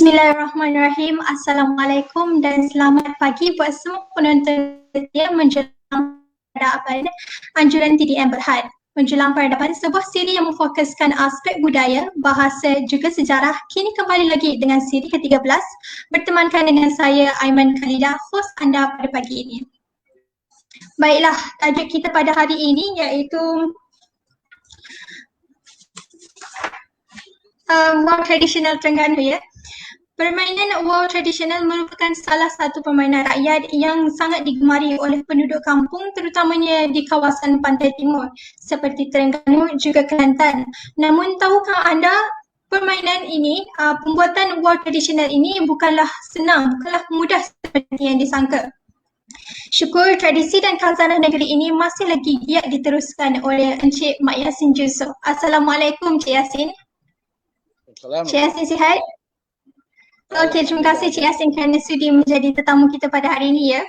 Bismillahirrahmanirrahim. Assalamualaikum dan selamat pagi buat semua penonton setia menjelang peradaban anjuran TDM Berhad. Menjelang peradaban, sebuah siri yang memfokuskan aspek budaya, bahasa juga sejarah kini kembali lagi dengan siri ke-13 bertemankan dengan saya Aiman Khalidah, host anda pada pagi ini. Baiklah, tajuk kita pada hari ini iaitu Wau Tradisional Terengganu ya. Permainan wau tradisional merupakan salah satu permainan rakyat yang sangat digemari oleh penduduk kampung terutamanya di kawasan pantai timur seperti Terengganu juga Kelantan. Namun tahukah anda permainan ini, pembuatan wau tradisional ini bukanlah senang, bukanlah mudah seperti yang disangka. Syukur tradisi dan khazanah negeri ini masih lagi giat diteruskan oleh Encik Mak Yasin Jusof. Assalamualaikum Cik Yasin. Cik Yasin sihat? Okey, terima kasih Cik Yasin kerana sudi menjadi tetamu kita pada hari ini ya.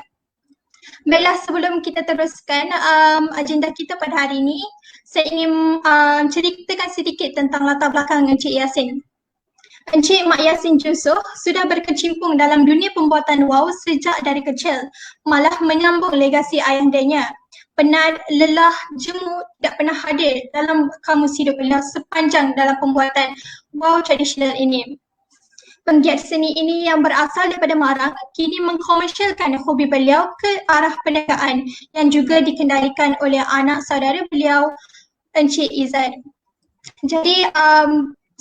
Baiklah, sebelum kita teruskan agenda kita pada hari ini, saya ingin ceritakan sedikit tentang latar belakang Encik Yasin. Encik Mak Yasin Jusof sudah berkecimpung dalam dunia pembuatan wau sejak dari kecil, malah menyambung legasi ayandanya. Penat, lelah, jemu tidak pernah hadir dalam kamus hidup beliau sepanjang dalam pembuatan wau tradisional ini. Penggiat seni ini yang berasal daripada Marang kini mengkomersialkan hobi beliau ke arah perniagaan yang juga dikendalikan oleh anak saudara beliau, Encik Izzat. Jadi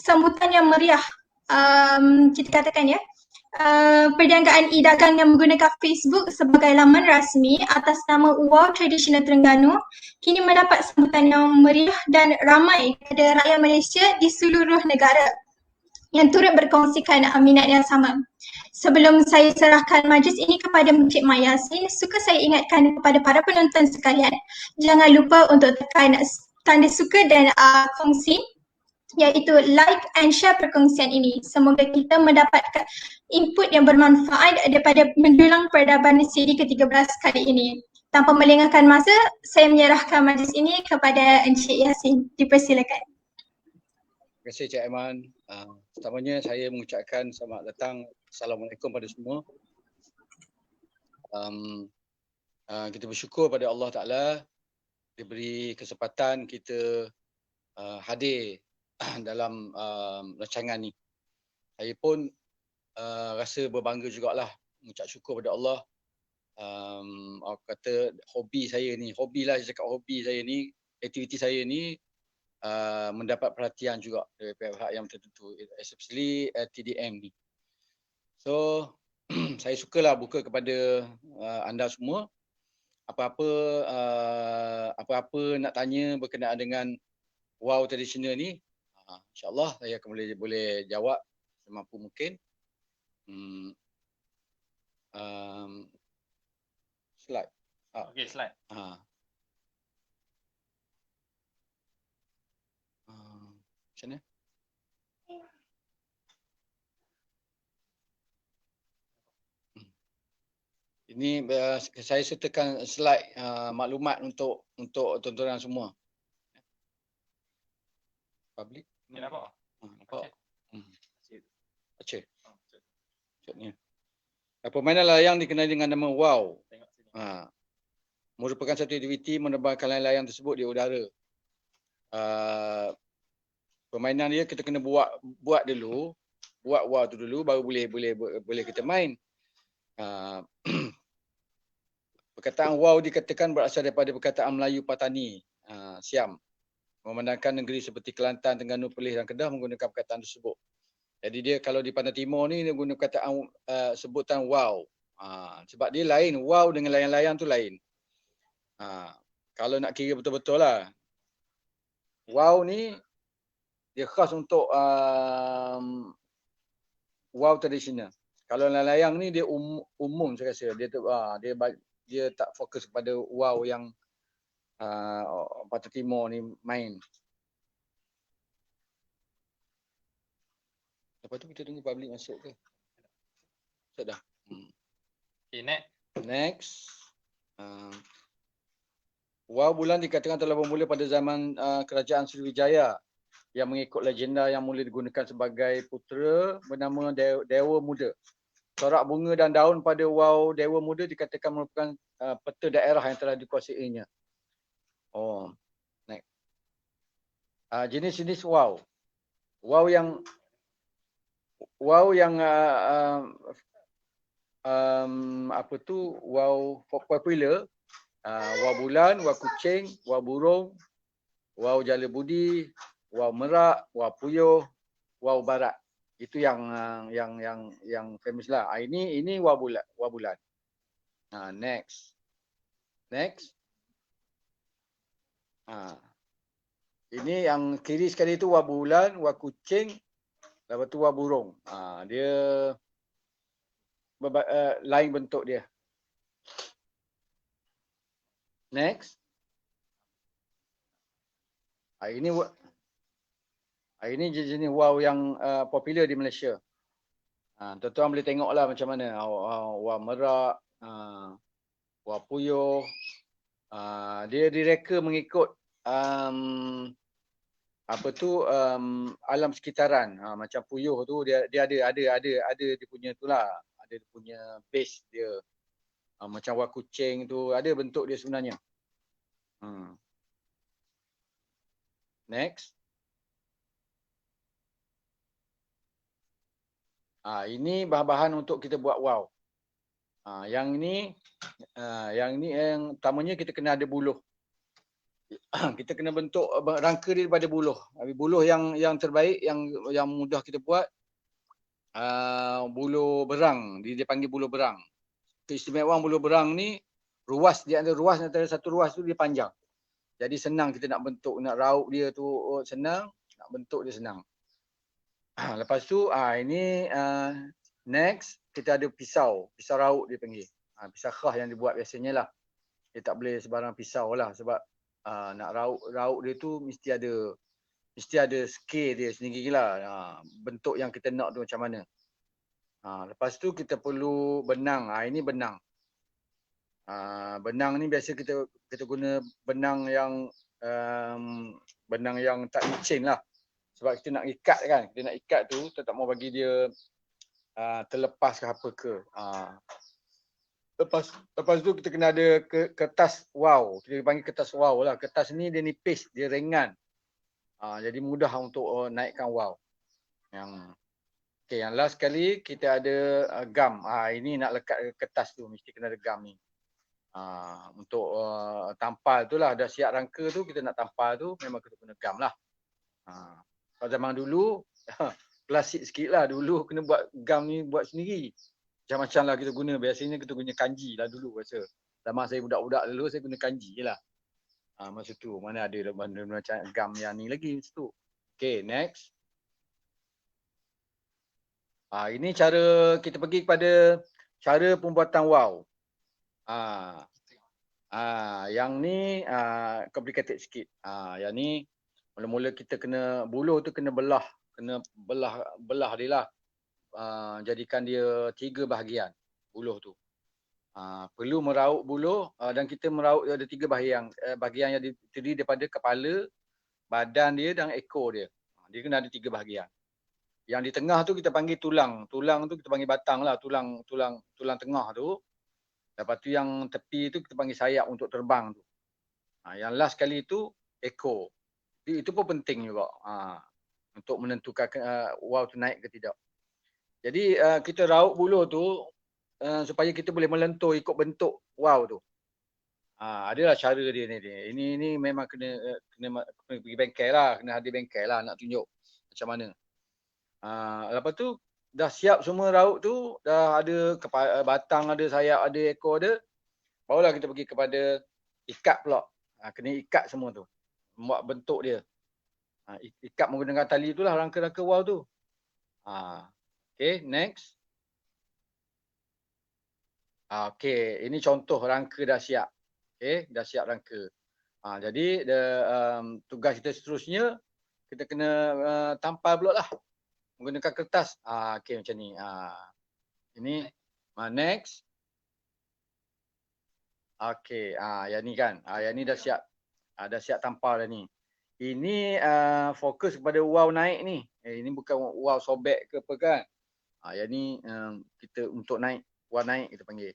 sambutan yang meriah, kita katakan ya, perniagaan e-dagang yang menggunakan Facebook sebagai laman rasmi atas nama Wau Tradisional Terengganu kini mendapat sambutan yang meriah dan ramai kepada rakyat Malaysia di seluruh negara yang turut berkongsikan minat yang sama. Sebelum saya serahkan majlis ini kepada Encik Mak Yasin, suka saya ingatkan kepada para penonton sekalian, jangan lupa untuk tekan tanda suka dan kongsi, iaitu like and share perkongsian ini. Semoga kita mendapatkan input yang bermanfaat daripada mendulang peradaban siri ke-13 kali ini. Tanpa melengahkan masa, saya menyerahkan majlis ini kepada Encik Yasin. Dipersilakan. Terima kasih Cik Aiman. Pertamanya saya mengucapkan selamat datang. Assalamualaikum pada semua. Kita bersyukur pada Allah Ta'ala diberi kesempatan kita hadir dalam rancangan ni. Saya pun rasa berbangga jugalah mengucap syukur pada Allah. Aku kata hobi saya ni, hobilah saya cakap hobi saya ni, aktiviti saya ni mendapat perhatian juga dari pihak yang tertentu, especially TDM ni. So, saya sukalah buka kepada anda semua apa-apa nak tanya berkenaan dengan wau tradisional ni, insya-Allah saya akan boleh jawab semampu mungkin. Slide. Okey, slide. Macam mana? Ini saya sertakan slide maklumat untuk tontonan semua. Public. Ni nampak? Nampak. Baca. Maksudnya. Permainan layang dikenali dengan nama wau. Merupakan satu aktiviti menerbangkan layang-layang tersebut di udara. Permainan dia kita kena buat dulu, buat wau tu dulu baru boleh kita main. Perkataan wau dikatakan berasal daripada perkataan Melayu Patani, Siam. Memandangkan negeri seperti Kelantan, Terengganu, Perlis dan Kedah menggunakan perkataan tersebut. Jadi dia kalau di Pantai Timur ni dia guna perkataan sebutan wau. Sebab dia lain, wau dengan layang-layang tu lain. Kalau nak kira betul-betul lah, wau ni dia khas untuk wau tradisional. Kalau layang ni dia umum saya rasa. Dia tak fokus kepada wau yang Pantai Timur ni main. Lepas tu kita tunggu public masuk ke? Masuk dah. Okay, next. Wau bulan dikatakan telah bermula pada zaman kerajaan Sriwijaya yang mengikut legenda yang mula digunakan sebagai putera bernama Dewa Muda. Corak bunga dan daun pada wow Dewa Muda dikatakan merupakan peta daerah yang telah dikuasainya. Oh, next. Jenis-jenis wow. Wow yang apa tu wow popular, wow bulan, wow kucing, wow burung, wow jala budi, wow merak, wow puyuh, wow barat. Itu yang famous lah. Ini wow bulan. Next. Ini yang kiri sekali tu wow bulan, wow kucing, lepas tu wow burung. Dia lain bentuk dia. Next. Ini jenis wow yang popular di Malaysia. Tuan-tuan boleh tengoklah macam mana. Wow merak, wow puyuh. Dia direka mengikut alam sekitaran. Macam puyuh tu dia ada dia punya tu lah. Ada dia punya base dia. Macam wow kucing tu ada bentuk dia sebenarnya. Next. Ini bahan-bahan untuk kita buat wow. Yang ini utamanya kita kena ada buluh. Kita kena bentuk rangka dia daripada buluh. Buluh yang terbaik yang mudah kita buat buluh berang. Dia panggil buluh berang. Keistimewaan buluh berang ni dia ada ruas antara satu ruas tu dia panjang. Jadi senang kita nak bentuk, nak raut dia tu senang, nak bentuk dia senang. Lepas tu ini next kita ada pisau raut dia panggil. Pisau khas yang dibuat biasanya lah. Dia tak boleh sebarang pisau lah sebab nak raut dia tu mesti ada scale dia sendiri lah. Bentuk yang kita nak tu macam mana. Lepas tu kita perlu benang. Ini benang. Benang ni biasa kita guna benang yang tak licin lah. Sebab kita nak ikat kan. Kita nak ikat tu kita tak mau bagi dia terlepas ke apa ke. Lepas tu kita kena ada kertas wow. Kita panggil kertas wow lah. Kertas ni dia nipis, dia ringan. Jadi mudah untuk naikkan wow. Yang last sekali kita ada gam. Ini nak lekat kertas tu mesti kena ada gam ni. Untuk tampal tu lah. Dah siap rangka tu kita nak tampal tu memang kita guna gam lah. Kalau zaman dulu klasik sikit lah. Dulu kena buat gam ni buat sendiri. Macam-macam lah kita guna. Biasanya kita guna kanji lah dulu rasa. Zaman saya budak-budak dulu saya guna kanji je lah. Masa tu mana ada benda macam gam yang ni lagi masa tu. Okay, next. Ini cara kita pergi kepada cara pembuatan wow. Yang ni complicated sikit. Yang ni mula-mula kita kena buluh tu kena belah dia lah. Jadikan dia 3 bahagian buluh tu. Perlu meraut buluh dan kita meraut ada 3 bahagian. Bahagian yang terdiri daripada kepala, badan dia dan ekor dia. Dia kena ada 3 bahagian. Yang di tengah tu kita panggil tulang. Tulang tu kita panggil batang lah. Tulang tengah tu. Lepas tu yang tepi tu kita panggil sayap untuk terbang tu. Yang last kali tu ekor. Itu pun penting juga. Untuk menentukan wow tu naik ke tidak. Jadi kita raut buluh tu supaya kita boleh melentur ikut bentuk wow tu. Adalah cara dia ni. Ini memang kena pergi bengkel lah. Kena hadir bengkel lah nak tunjuk macam mana. Lepas tu dah siap semua raut tu. Dah ada batang, ada sayap, ada ekor dia. Barulah kita pergi kepada ikat pula. Kena ikat semua tu. Buat bentuk dia. Ikat menggunakan tali tu lah rangka-rangka wow tu. Okay, next. Okay, ini contoh rangka dah siap. Okay, dah siap rangka. Jadi tugas kita seterusnya, kita kena tampal pula lah. Menggunakan kertas. Okay, macam ni. Ini, next. Okay, yang ni kan. Yang ni dah siap. Dah siap tampal dah ni. Ini fokus kepada wow naik ni. Ini bukan wow sobek ke apa kan. Yang ni kita untuk naik, wow naik kita panggil.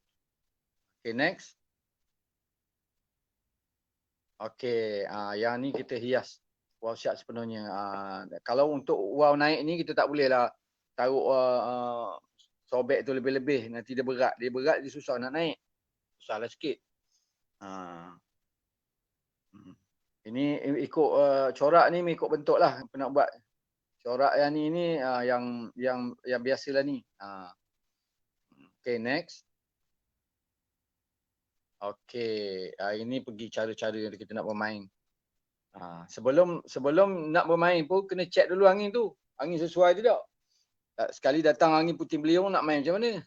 Okay, next. Okay, yang ni kita hias wow siap sepenuhnya. Kalau untuk wow naik ni kita tak boleh lah taruh sobek tu lebih-lebih. Nanti dia berat. Dia berat, dia susah nak naik. Susah lah sikit. Ini ikut corak ni ikut bentuk lah apa nak buat. Corak yang ni yang biasalah ni. Okay, next. Okay, ini pergi cara-cara yang kita nak bermain. Sebelum nak bermain pun kena check dulu angin tu. Angin sesuai tidak. Sekali datang angin puting beliung nak main macam mana?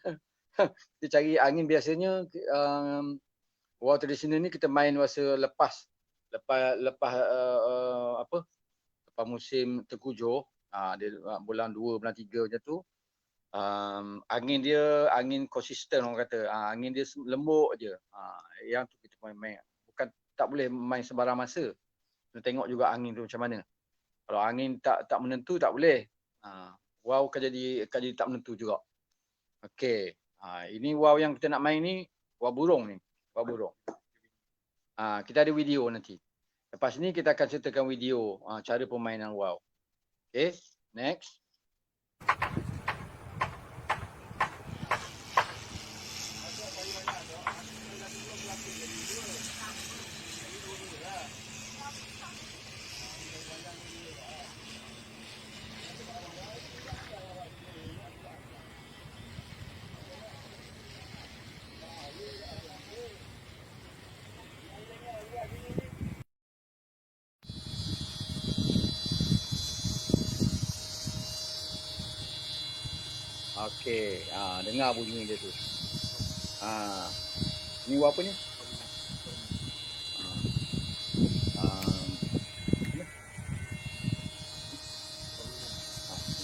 Kita cari angin biasanya wow tradisional ni kita main masa lepas musim tengkujuh. Dia bulan 2, bulan 3 macam tu. Angin dia angin konsisten orang kata. Angin dia lembut je. Yang tu kita main. Bukan tak boleh main sembarang masa. Kena tengok juga angin tu macam mana. Kalau angin tak menentu tak boleh. Wow akan jadi tak menentu juga. Okey. Ini wow yang kita nak main ni wow burung ni. Wow burung. Kita ada video nanti. Lepas ni kita akan ceritakan video cara permainan wow. Okey, next. Okey, dengar bunyi dia tu. Ni wow apa ni?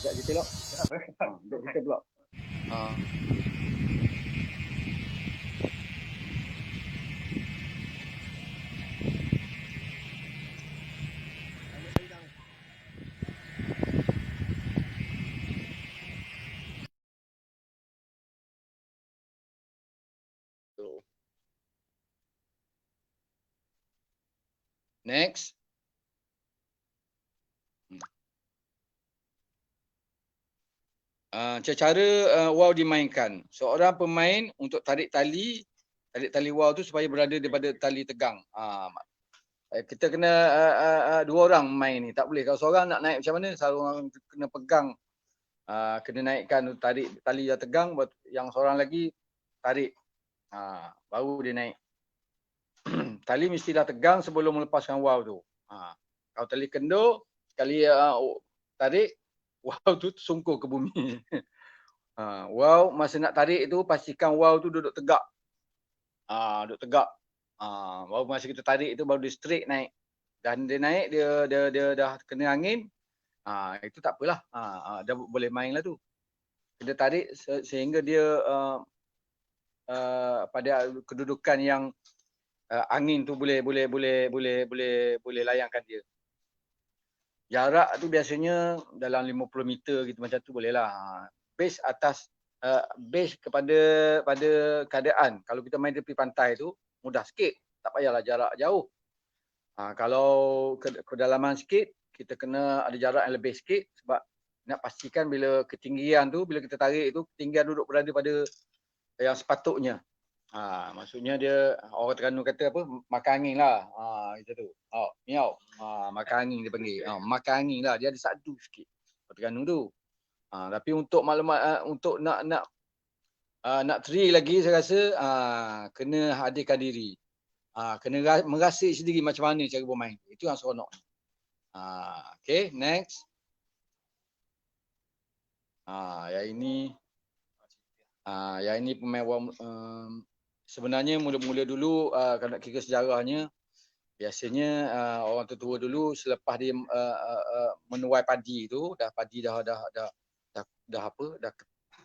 Sekejap kita pula. Sekejap kita pula. Next. Cara wow dimainkan. Seorang pemain untuk tarik tali wow tu supaya berada daripada tali tegang. Kita kena dua orang main ni. Tak boleh kalau seorang nak naik macam mana, seorang kena pegang, kena naikkan tarik tali yang tegang, yang seorang lagi tarik. Baru dia naik. Tali mesti dah tegang sebelum melepaskan wow tu. Kalau tali kendur, sekali tarik, wow tu tersungkur ke bumi. Wow masa nak tarik tu pastikan wow tu duduk tegak. Duduk tegak. Baru masa kita tarik tu baru dia straight naik. Dan dia naik dia dah kena angin. Itu tak apalah. Dah boleh main lah tu. Kita tarik sehingga dia pada kedudukan yang angin tu boleh layangkan dia. Jarak tu biasanya dalam 50 meter gitu macam tu boleh lah. Base atas base pada keadaan. Kalau kita main tepi pantai tu mudah sikit. Tak payahlah jarak jauh. Kalau kedalaman sikit kita kena ada jarak yang lebih sikit sebab nak pastikan bila ketinggian tu, bila kita tarik tu ketinggian duduk berada pada yang sepatutnya. Maksudnya dia orang Terengganu kata apa? Makan angin lah. Itu tu. Miau. Makan angin dia panggil. Makan angin lah. Dia ada sadu sikit. Orang Terengganu tu. Tapi untuk maklumat untuk nak tri lagi saya rasa kena hadirkan diri. Kena merasai sendiri macam mana cara bermain. Itu yang seronok. Okay, next. Yang ini pemain sebenarnya mula-mula dulu kalau nak kira sejarahnya biasanya orang tua dulu selepas dia menuai padi tu dah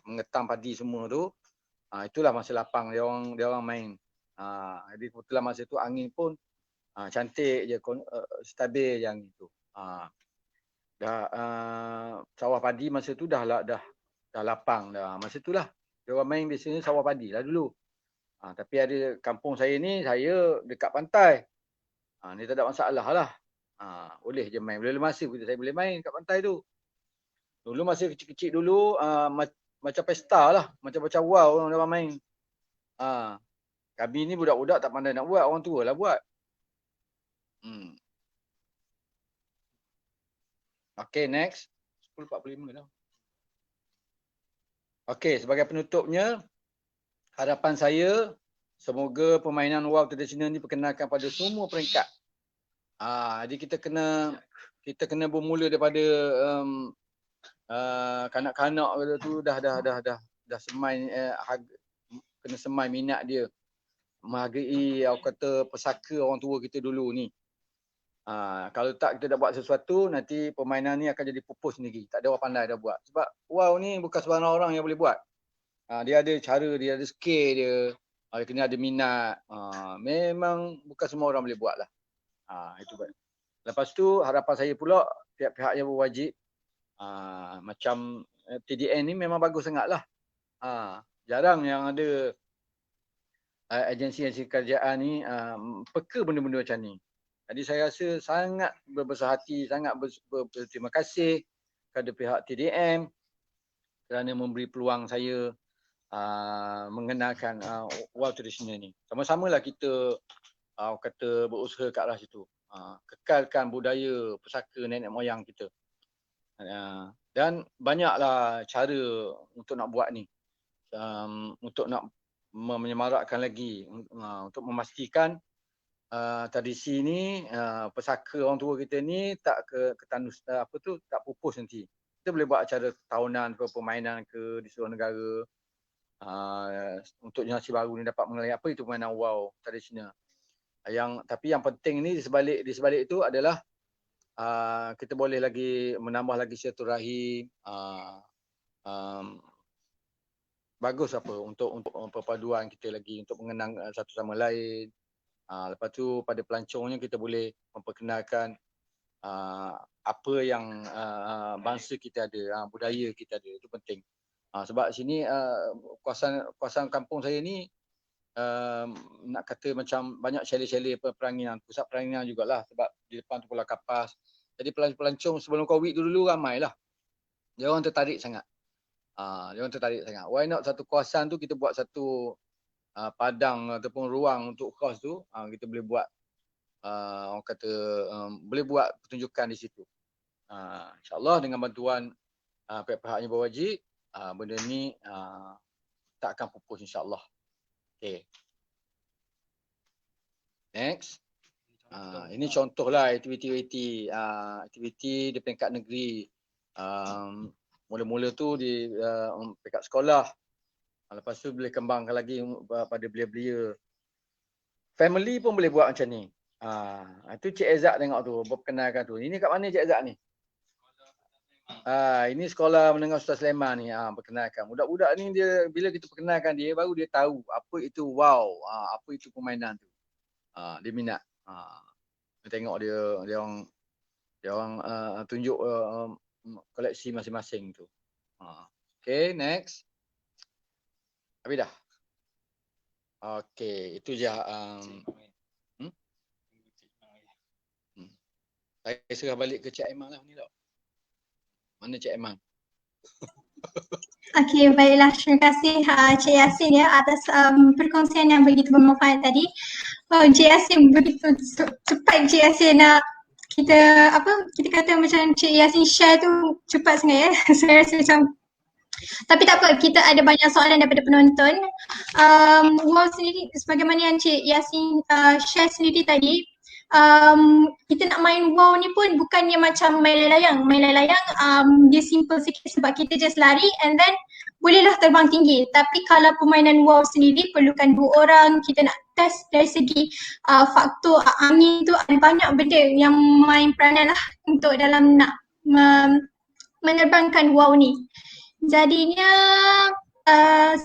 mengetam padi semua tu itulah masa lapang dia orang main. Jadi kebetulan masa tu angin pun Cantik je, stabil yang itu. Sawah padi masa tu dah lapang dah. Masa tu lah dia orang main biasanya sawah padi lah dulu. Tapi ada kampung saya ni, saya dekat pantai. Ni tak ada masalah lah. Boleh je main. Bila masa saya boleh main kat pantai tu. Dulu masa kecil-kecil dulu macam pesta lah, macam wow orang main. Kami ni budak-budak tak pandai nak buat, orang tua lah buat. Okay, next. 10.45 dah. Okay, sebagai penutupnya, harapan saya semoga permainan WOW tradisional ni perkenalkan pada semua peringkat. Jadi kita kena bermula daripada kanak-kanak tu dah semai kena semai minat dia. Menghargai pesaka orang tua kita dulu ni. Kalau tak kita dah buat sesuatu, nanti permainan ni akan jadi pupus sendiri. Tak ada orang pandai dah buat. Sebab WOW ni bukan sembarang orang yang boleh buat. Dia ada cara, dia ada skill dia. Dia kena ada minat. Memang bukan semua orang boleh buat lah. Itu kan. Lepas tu harapan saya pula, pihak-pihak yang berwajib, macam TDN ni memang bagus sangat lah. Jarang yang ada agensi-agensi kerajaan ni peka benda-benda macam ni. Jadi saya rasa sangat berbesar hati, sangat berterima kasih kepada pihak TDM kerana memberi peluang saya mengenalkan WOW tradisional ni. Sama-samalah kita berusaha ke arah situ. Kekalkan budaya pusaka nenek moyang kita. Dan banyaklah cara untuk nak buat ni. Untuk nak menyemarakkan lagi, untuk memastikan tradisi ni, pesaka orang tua kita ni tak tak pupus nanti. Kita boleh buat acara tahunan ke, permainan ke di seluruh negara. Untuk generasi baru ni dapat mengenali apa itu permainan WOW tradisional. Tapi yang penting ni di sebalik itu adalah kita boleh lagi menambah lagi silaturahim. Bagus untuk perpaduan kita lagi, untuk mengenang satu sama lain. Lepas tu pada pelancongnya kita boleh memperkenalkan apa yang bangsa kita ada, budaya kita ada. Itu penting. Sebab sini kawasan kampung saya ni nak kata macam banyak chalet-chalet peranginan, pusat peranginan jugalah, sebab di depan tu Pulau Kapas. Jadi pelancong sebelum Covid dulu ramailah. Dia orang tertarik sangat. Why not satu kawasan tu kita buat satu padang ataupun ruang untuk kos tu, kita boleh buat orang kata boleh buat pertunjukan di situ. InsyaAllah dengan bantuan pihak-pihak yang berwajib, benda ni tak akan pupus insyaAllah. Okay. Next. Ini contohlah aktiviti di peringkat negeri. Mula-mula tu di peringkat sekolah. Lepas tu boleh kembangkan lagi pada belia-belia. Family pun boleh buat macam ni. Itu Cik Ezak tengok tu, berkenalkan tu. Ini kat mana Cik Ezak ni? Ini sekolah menengah Sultan Sulaiman ni, perkenalkan. Budak-budak ni dia bila kita perkenalkan dia, baru dia tahu apa itu WOW, apa itu permainan tu. Dia minat. Dia tengok dia orang tunjuk koleksi masing-masing tu. Okay, next. Habis dah? Okay, itu je. Saya serah balik ke Cik Aiman lah ni tak? Mana Cik Aiman? Okey, baiklah. Terima kasih Cik Yasin ya atas perkongsian yang begitu bermanfaat tadi. Cik Yasin begitu cepat Cik Yasin nak kita kata macam Cik Yasin share tu cepat sangat ya. Saya rasa macam, tapi tak apa, kita ada banyak soalan daripada penonton. WOW sendiri, sebagaimana yang Cik Yasin share sendiri tadi, kita nak main WOW ni pun bukannya macam main layang. Main layang dia simple sikit sebab kita just lari and then bolehlah terbang tinggi. Tapi kalau permainan WOW sendiri perlukan 2 orang, kita nak test dari segi faktor angin tu, ada banyak benda yang main peranan lah untuk dalam nak menerbangkan WOW ni. Jadinya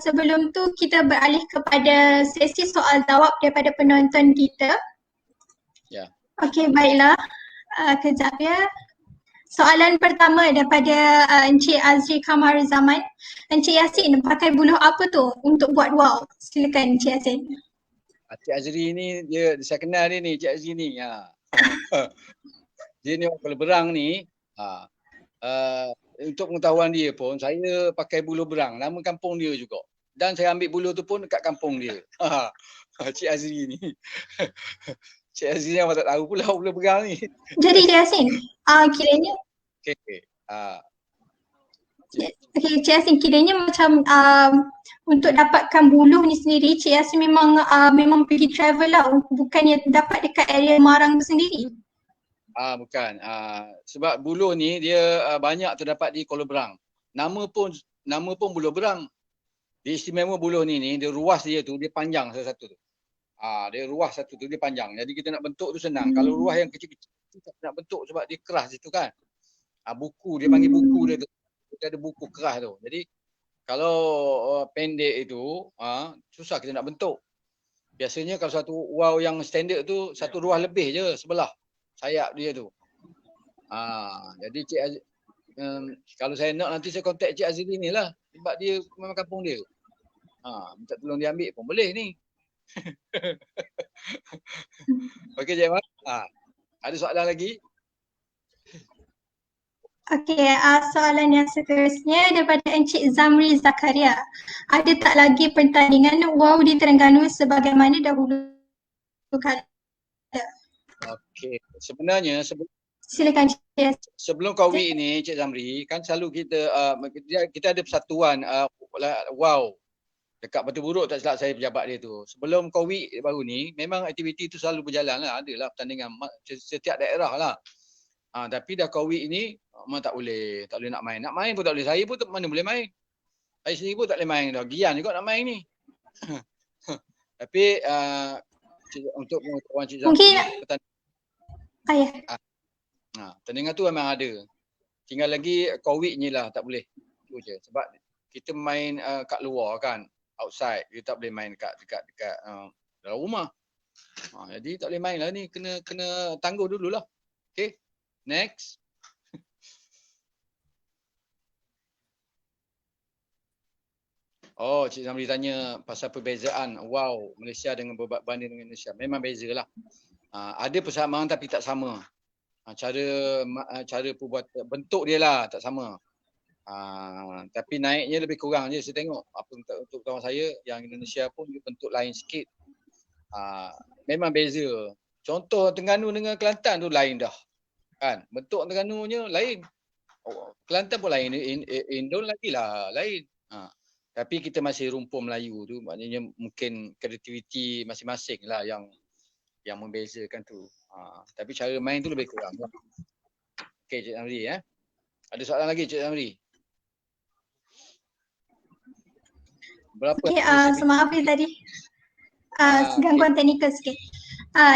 sebelum tu kita beralih kepada sesi soal jawab daripada penonton kita. Ya. Okey, baiklah. Kejap ya. Soalan pertama daripada Encik Azri Kamaruzaman. Encik Yasin, pakai buluh apa tu untuk buat wow? Silakan Encik Yasin. Cik Azri ni saya kenal dia ni, Cik Azri ni. Dia ni orang Kuala Berang ni. Untuk pengetahuan dia pun, saya pakai buluh berang. Nama kampung dia juga. Dan saya ambil buluh tu pun dekat kampung dia. Cik Azri ni. Cik Azri ni apa tak tahu pula buluh berang ni. Jadi Cik Yasin, kiranya Okay. Cik Yasin, kiranya macam untuk dapatkan buluh ni sendiri, Cik Yasin memang pergi travel lah, bukannya dapat dekat area Marang tu sendiri. Bukan. Sebab buluh ni dia banyak terdapat di Kuala Berang. Nama pun buluh berang. Dia istimewa buluh ni dia ruas dia tu, dia panjang satu tu. Dia ruas satu tu, dia panjang. Jadi kita nak bentuk tu senang. Kalau ruas yang kecil-kecil, kita nak bentuk sebab dia keras situ kan. Buku, dia panggil buku dia tu. Kita ada buku keras tu. Jadi kalau pendek itu, susah kita nak bentuk. Biasanya kalau satu wow yang standard tu, satu ruas lebih je sebelah sayap dia tu. Jadi Cik Azri, kalau saya nak nanti saya kontak Cik Azri ni lah. Sebab dia memang kampung dia. Minta tolong dia ambil pun boleh ni. Okey Cik Mat. Ada soalan lagi? Okey, soalan yang seterusnya daripada Encik Zamri Zakaria. Ada tak lagi pertandingan wow di Terengganu sebagaimana dahulu kala? Okey, sebenarnya Silakan Cik. sebelum COVID ni Cik Zamri, kan selalu kita ada persatuan wow dekat Batu Buruk, tak silap saya pejabat dia tu. Sebelum COVID baru ni, memang aktiviti tu selalu berjalan lah. Adalah pertandingan setiap daerah lah. Tapi dah COVID ni, memang tak boleh nak main. Nak main pun tak boleh. Saya pun mana boleh main. Saya sendiri pun tak boleh main dah. Gian juga nak main ni. Tapi untuk pengetahuan Cik Zamri, pertandingan tu memang ada. Tinggal lagi COVID ni lah tak boleh. Itu je. Sebab kita main kat luar kan. Outside, kita tak boleh main dekat dalam rumah. Jadi tak boleh main lah ni, kena tangguh dululah. Okay, next. Cik Zamri tanya pasal perbezaan wow Malaysia dengan berbanding dengan Indonesia. Memang bezalah. Ada persamaan tapi tak sama. Cara perbuatan, bentuk dia lah tak sama. Tapi naiknya lebih kurang je saya tengok. Apa untuk kawan saya yang Indonesia pun dia bentuk lain sikit. Memang beza. Contoh Terengganu dengan Kelantan tu lain dah. Kan? Bentuk Terengganu-nya lain. Kelantan pun lain. Indon lagi lah lain. Tapi kita masih rumpun Melayu tu, maknanya mungkin kreativiti masing-masing lah yang membezakan tu. Tapi cara main tu lebih kurang. Okey Cik Zamri Ada soalan lagi Cik Zamri? Okey, maaf tadi gangguan teknikal sikit.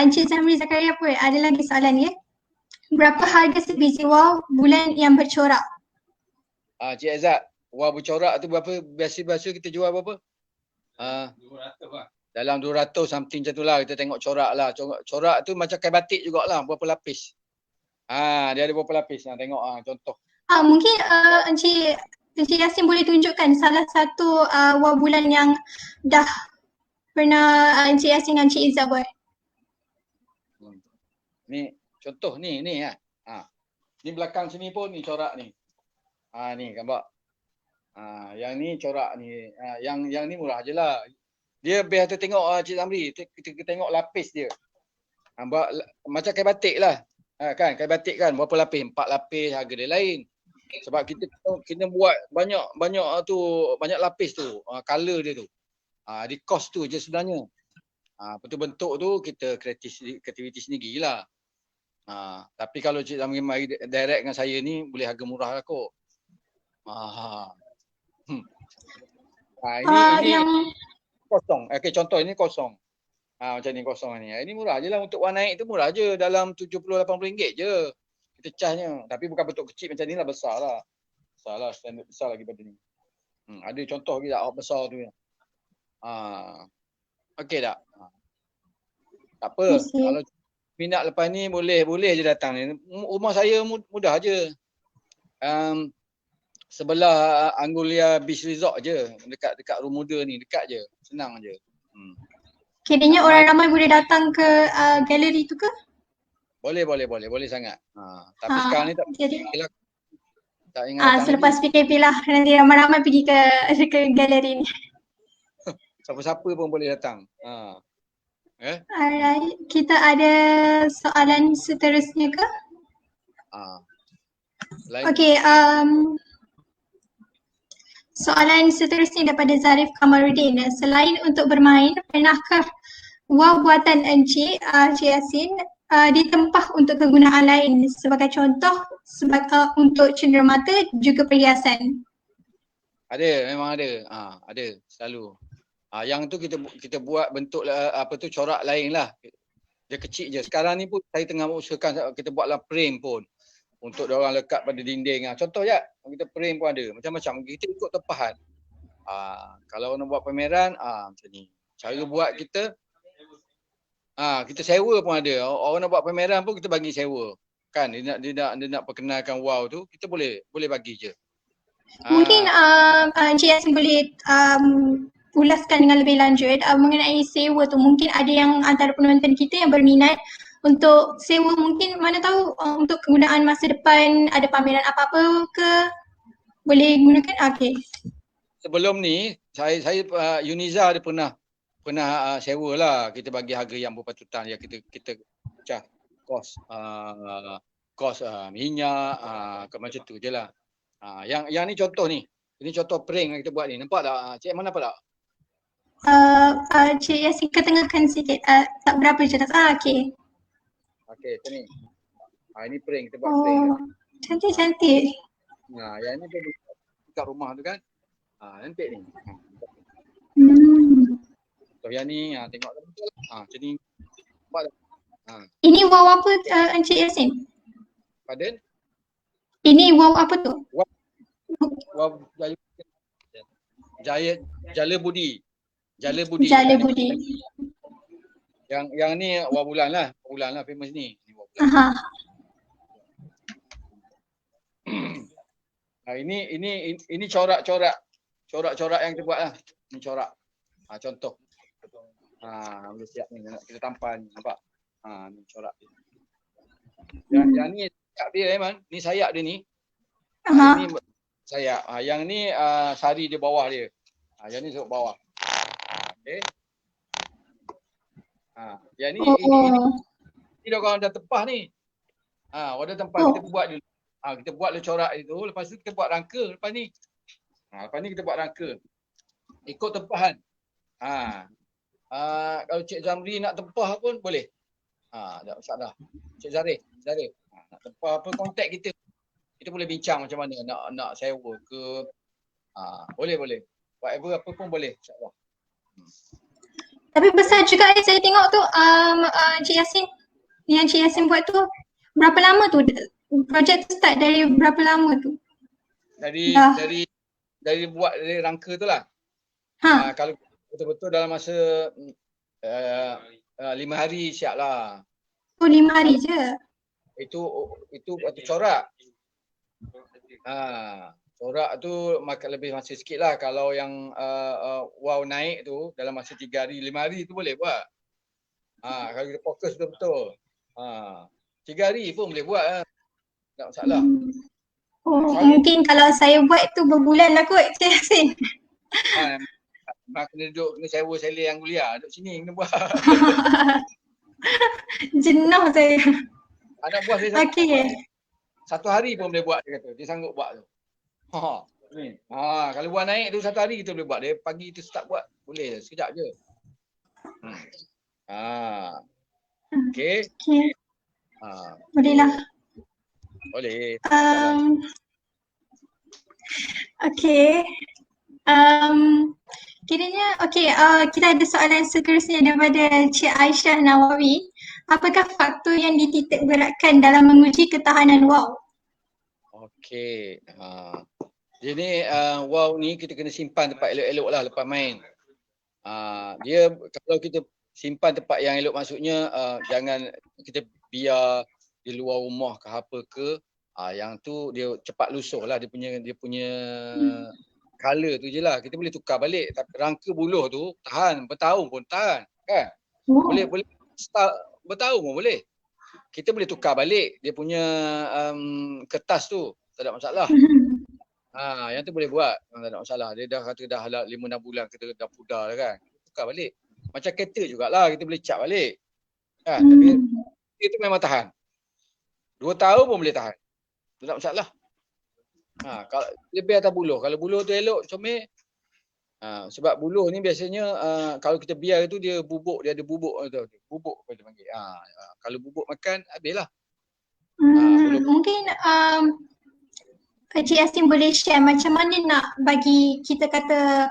Encik Zamri Zakaria pun ada lagi soalan ya. Berapa harga sebiji wow bulan yang bercorak? Cik Azad, wow bercorak tu berapa? Biasa kita jual berapa? 200 lah. Dalam 200 something macam tu lah. Kita tengok corak lah. Corak tu macam kain batik jugalah. Berapa lapis. Dia ada berapa lapis. Tengok contoh. Mungkin Encik Yasin boleh tunjukkan salah satu wow bulan yang dah pernah Encik Yasin dan Encik Izzah buat. Ni contoh ni Ni belakang sini pun ni corak ni. Ni gambar. Yang ni corak ni. Yang ni murah je lah. Dia biar kita tengok Cik Zamri. Kita tengok lapis dia. Macam kain batik lah. Kan kain batik kan berapa lapis? 4 lapis, harga dia lain. Sebab kita kena buat banyak tu, banyak lapis tu, color dia tu. Di cost tu je sebenarnya. Betul bentuk tu kita kreativiti sendirilah. Tapi kalau Cik Zamri mari direct dengan saya ni boleh harga murah lah kot. Ini yang kosong. Okey, contoh ini kosong. Macam ni kosong ni. Ini murah je lah, untuk warna naik tu murah je, dalam RM70-80 je. Kita cahnya. Tapi bukan bentuk kecil macam ni lah, besar lah. Besar lah, standard besar lagi pada ni. Ada contoh lagi tak besar tu. Okey tak? Tak apa. minat lepas ni boleh je datang ni. Rumah saya mudah je. Sebelah Anggolia Beach Resort je, dekat Rumuda ni, dekat je. Senang je. Kiranya Nak orang main, ramai boleh datang ke galeri tu ke? boleh sangat. Tapi sekarang ni tak Jadi lah, tak ingat datang selepas lagi. PKP lah nanti ramai-ramai pergi ke galeri ni. Siapa-siapa pun boleh datang. Alright, kita ada soalan seterusnya ke? Lain. Okey, soalan seterusnya daripada Zarif Kamaruddin. Selain untuk bermain, pernahkah WOW buatan Encik Yasin ditempah untuk kegunaan lain? Sebagai contoh, untuk cenderamata juga perhiasan. Ada, memang ada. Ada, selalu. Yang tu kita buat bentuk corak lain lah. Dia kecil je. Sekarang ni pun saya tengah usahakan kita buatlah frame pun. Untuk diorang lekat pada dinding. Contoh je, kita frame pun ada. Macam-macam. Kita ikut tempahan. Kalau nak buat pameran, macam ni. Cara buat kita, kita sewa pun ada. Orang nak buat pameran pun kita bagi sewa. Kan, dia nak perkenalkan WOW tu, kita boleh bagi je. Mungkin Encik Yasin boleh ulaskan dengan lebih lanjut mengenai sewa tu. Mungkin ada yang antara penonton kita yang berminat untuk sewa, mungkin mana tahu untuk kegunaan masa depan, ada pameran apa-apa ke, boleh gunakan. Okey. Sebelum ni saya Uniza ada pernah sewa lah, kita bagi harga yang berpatutan ya, kita pecah kos minyak macam tu je lah. Yang ni contoh ni. Ini contoh prank yang kita buat ni. Nampak tak? Cik mana nampak tak? Cik Yasin ketengahkan sikit. Tak berapa je tak. Okey. Okey, macam ni. Ini prank, kita buat prank. Cantik-cantik. Yang ni pun dekat rumah tu kan. Nampak ni. So, yang ni tengok betul. Macam ni. Nampak tak? Ini WOW apa Encik Yasin? Pardon? Ini WOW apa tu? WOW Jala Budi. Yang ni WOW bulan lah famous ni. Ini corak-corak yang kita buat lah. Ini corak. Contoh. Boleh siap ni, kita tampan, nampak? Ni corak dia. Yang ni sayap dia Aiman. Ni sayap dia ni. Ini sayap. Yang ni sari di bawah dia. Yang ni sebut bawah. Okey. Yang ni ini orang dah tempah ni. Orang dah tempah, kita buat dulu. Kita buat le corak itu, lepas tu kita buat rangka lepas ni. Lepas ni kita buat rangka. Ikut tempahan. Kalau Cik Zamri nak tempah pun boleh. Tak masalah. Cik Zarif. Nak tempah apa, kontak kita. Kita boleh bincang macam mana nak sewa ke. Boleh. Whatever apa pun boleh, insya-Allah. Tapi besar juga saya tengok tu Cik Yasin. Yang Cik Yasin buat tu berapa lama tu? Projek tu start dari berapa lama tu? Dari buat dari rangka tu lah. Kalau betul-betul dalam masa 5 hari siap lah. 5 hari je? Itu corak. Corak tu lebih masa sikit lah. Kalau yang WOW naik tu dalam masa 3 hari, 5 hari tu boleh buat. Kalau kita fokus betul-betul. 3 hari pun boleh buat lah. Tak masalah. Mungkin kalau saya buat tu berbulan lah kot Cik Yasin. Kena duduk, kena sewa seller yang kuliah. Duduk sini kena buat. Jenuh saya. Anak buah saya satu hari pun boleh buat, dia kata. Dia sanggup buat tu. Kalau buah naik tu 1 hari kita boleh buat. Dia pagi tu start buat. Boleh, sekejap je. Okey. Boleh lah. Boleh. Okey. Kiranya kita ada soalan seterusnya daripada Cik Aisyah Nawawi. Apakah faktor yang dititik beratkan dalam menguji ketahanan WOW? Okey. Jadi WOW ni kita kena simpan tempat elok-elok lah lepas main. Dia kalau kita simpan tempat yang elok, maksudnya jangan kita biar di luar rumah ke apa ke, yang tu dia cepat lusuh lah, dia punya color tu je lah. Kita boleh tukar balik, tapi rangka buluh tu tahan bertahun pun tahan kan. Boleh bertahun pun boleh. Kita boleh tukar balik dia punya kertas tu, tak ada masalah. Yang tu boleh buat, tak ada masalah. Dia dah kata dah 5-6 bulan kita dah pudar dah kan. Tukar balik. Macam kereta jugalah, kita boleh cat balik. Kan? Tapi itu memang tahan. 2 tahun pun boleh tahan. Tak ada masalah. Kalau lebih atas buluh. Kalau buluh tu elok, comel. Sebab buluh ni biasanya kalau kita biar itu dia bubuk, dia ada bubuk tu. Bubuk apa dia panggil. Kalau bubuk makan, habislah. Mungkin Cik Yasin boleh share macam mana nak bagi kita kata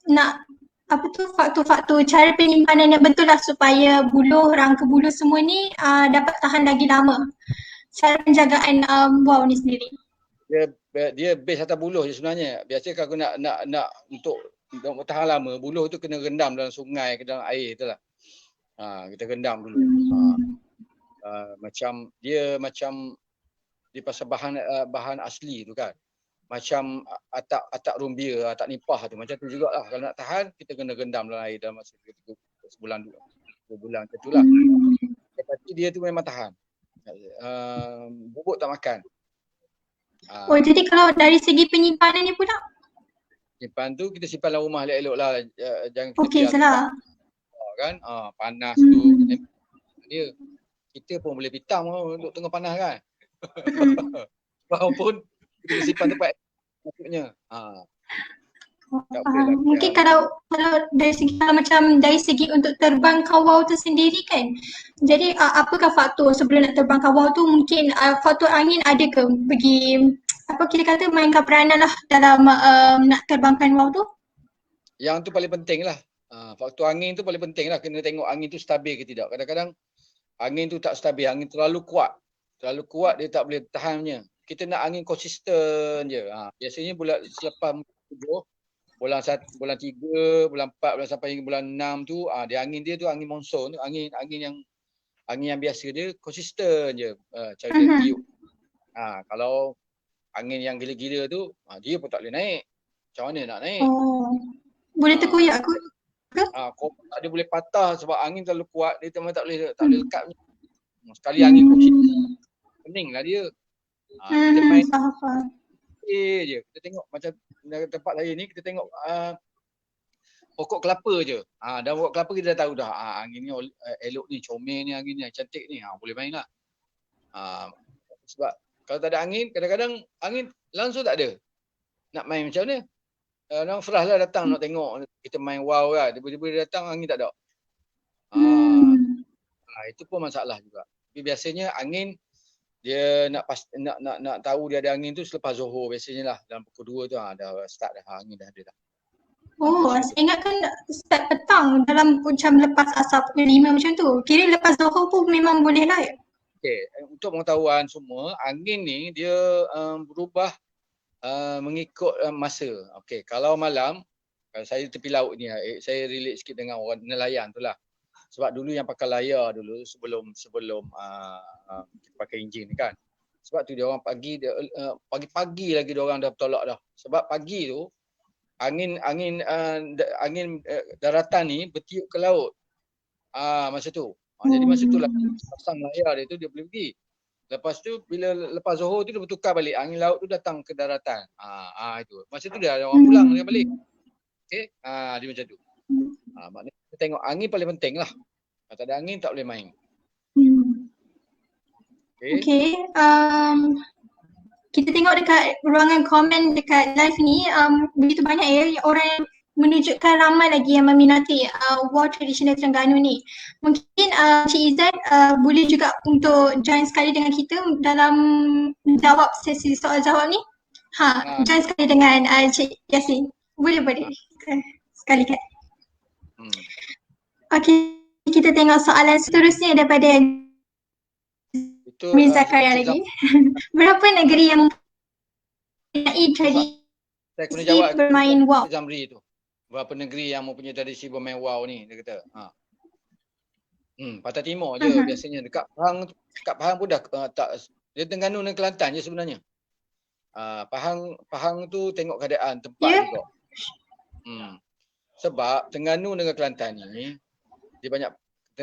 nak apa tu faktor-faktor cara penyimpanan yang betul lah supaya buluh, rangka buluh semua ni dapat tahan lagi lama. Cara penjagaan wow ni sendiri. Dia base atas buluh je sebenarnya. Biasanya kalau nak untuk tahan lama, buluh tu kena rendam dalam sungai ke dalam air tu lah. Kita rendam dulu. Macam dia pasal bahan asli tu kan. Macam atak rumbia, atak nipah tu macam tu jugalah. Kalau nak tahan kita kena rendam dalam air dalam masa sebulan 2 bulan macam tu lah. Tapi dia tu memang tahan. Bubuk tak makan. Jadi kalau dari segi penyimpanan ni pula? Simpan tu kita simpan dalam rumah elok-elok lah. Jangan kita Okey, salah. Kan? Panas tu. Dia kita pun boleh pitam duduk tengah panas kan. Walaupun kita simpan tempat maksudnya. Mungkin kalau dari segi macam dari segi untuk terbang kawau tu sendiri kan. Jadi apakah faktor sebelum nak terbang kawau tu, mungkin faktor angin ada ke bagi apa kita kata mainkan peranan lah dalam nak terbangkan wow tu? Yang tu paling penting lah. Faktor angin tu paling penting lah. Kena tengok angin tu stabil ke tidak. Kadang-kadang angin tu tak stabil, angin terlalu kuat. Terlalu kuat dia tak boleh tahannya. Kita nak angin konsisten je. Biasanya selepas bulan 3, bulan 4, bulan sampai hingga bulan 6 tu, dia angin dia tu angin monsun, angin yang biasa dia konsisten je cara dia tiup. Kalau angin yang gila-gila tu, dia pun tak boleh naik. Macam mana nak naik? Boleh terkoyak kot ke? Dia boleh patah sebab angin terlalu kuat, dia memang tak boleh lekat. Sekali angin konsisten, peninglah dia. Kita main je. Kita tengok macam tempat saya ni, kita tengok pokok kelapa je. Dan pokok kelapa kita dah tahu dah, angin ni elok ni, comel ni, angin ni cantik ni, boleh main lah. Sebab kalau tak ada angin, kadang-kadang angin langsung tak ada. Nak main macam mana? Orang Farah lah datang nak tengok kita main wow lah. Tiba-tiba dia datang, angin tak ada. Itu pun masalah juga. Tapi biasanya angin, dia nak tahu dia ada angin tu selepas Zohor biasanya lah. Dalam pukul 2 tu dah start dah, angin dah ada dah. Saya ingatkan start petang dalam macam lepas asar pukul 5 macam tu. Kira lepas Zohor pun memang boleh lah ya? Untuk pengetahuan semua, angin ni dia berubah mengikut masa. Kalau malam, kalau saya tepi laut ni, saya relate sikit dengan orang nelayan tu lah. Sebab dulu yang pakai layar dulu sebelum kita pakai enjin ni kan. Sebab tu dia orang pagi-pagi lagi dia orang dah bertolak dah. Sebab pagi tu angin daratan ni bertiup ke laut. Masa tu. Jadi masa tu lah pasang layar dia tu dia boleh pergi. Lepas tu lepas Zohor tu dia bertukar balik, angin laut tu datang ke daratan. Itu. Masa tu dia orang pulang dia balik. Dia macam tu. Maknanya kita tengok angin paling penting lah. Kalau tak ada angin tak boleh main. Kita tengok dekat ruangan komen dekat live ni, begitu banyak orang yang menunjukkan ramai lagi yang meminati wow tradisional Terengganu ni. Mungkin Cik Izzat boleh juga untuk join sekali dengan kita dalam jawab sesi soal jawab ni. Join sekali dengan Cik Yasin. Boleh sekali kan. Kita tengok soalan seterusnya daripada Mirza Karya lagi. Berapa negeri yang mempunyai tradisi bermain wow? Zamri tu. Beberapa negeri yang mempunyai tradisi bermain wow ni, dia kata. Pantai Timur je biasanya. Dekat Pahang pun dah tak. Dia Terengganu dan Kelantan je sebenarnya. Pahang tu tengok keadaan tempat juga. Sebab Terengganu dengan Kelantan ni, dia banyak,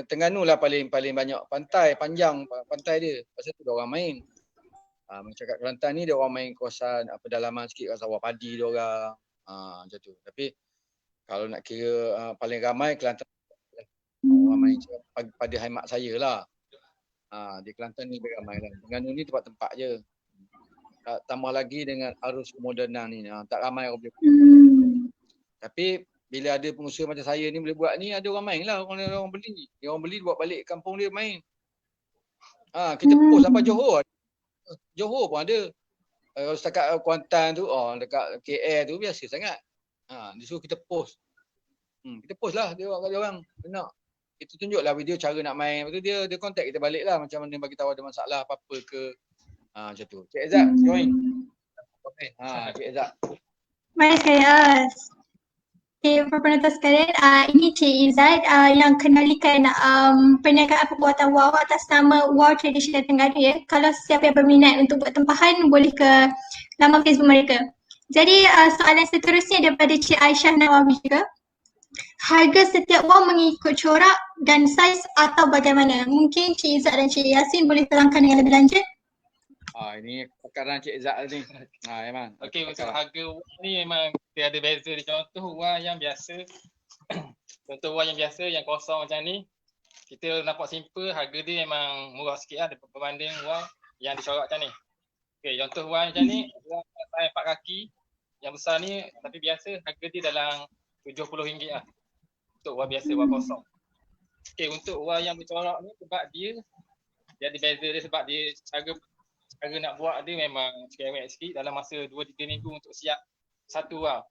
Terengganu lah paling banyak pantai, panjang pantai dia. Pasal tu dia orang main. Macam kat Kelantan ni dia orang main kawasan pedalaman sikit, kat sawah padi dia orang. Macam tu. Tapi kalau nak kira paling ramai Kelantan, orang main pada khidmat saya lah. Di Kelantan ni lebih ramai lah. Terengganu ni tempat-tempat je. Tambah lagi dengan arus kemodenan ni, tak ramai orang boleh. Tapi bila ada pengusaha macam saya ni boleh buat ni, ada orang main lah, orang beli. Orang beli buat balik kampung dia main. Kita post sampai Johor. Johor pun ada. Kalau setakat Kuantan tu, dekat KL tu biasa sangat. Disuruh kita post. Kita post lah dia orang nak. Kita tunjuklah video cara nak main. Lepas tu dia contact kita balik lah macam mana bagi tahu ada masalah apa-apa ke. Macam tu. Cik Izzat, join. Cik Izzat. Mari saya. Okay, penonton sekalian, ini Cik Izzat yang kenalikan perniagaan pembuatan wow atas nama Wow Traditional Terengganu ya. Kalau siapa yang berminat untuk buat tempahan, boleh ke laman Facebook mereka. Jadi soalan seterusnya daripada Cik Aisyah Nawawi juga. Harga setiap wow mengikut corak dan saiz atau bagaimana? Mungkin Cik Izzat dan Cik Yasin boleh terangkan dengan lebih lanjut. Ini pakaran Cik Izzat ni. Memang. Okey, untuk harga wang ni memang dia ada beza. Contoh wang yang biasa. Contoh wang yang biasa yang kosong macam ni. Kita nampak simple, harga dia memang murah sikit lah berbanding wang yang dicorak macam ni. Okey, contoh wang macam ni, wang 4 kaki. Yang besar ni tapi biasa harga dia dalam RM70 lah. Untuk wang biasa, wang kosong. Okey, untuk wang yang bercorak ni sebab dia ada beza dia sebab dia cara nak buat dia memang cerewet sikit dalam masa 2-3 minggu untuk siap satu wang.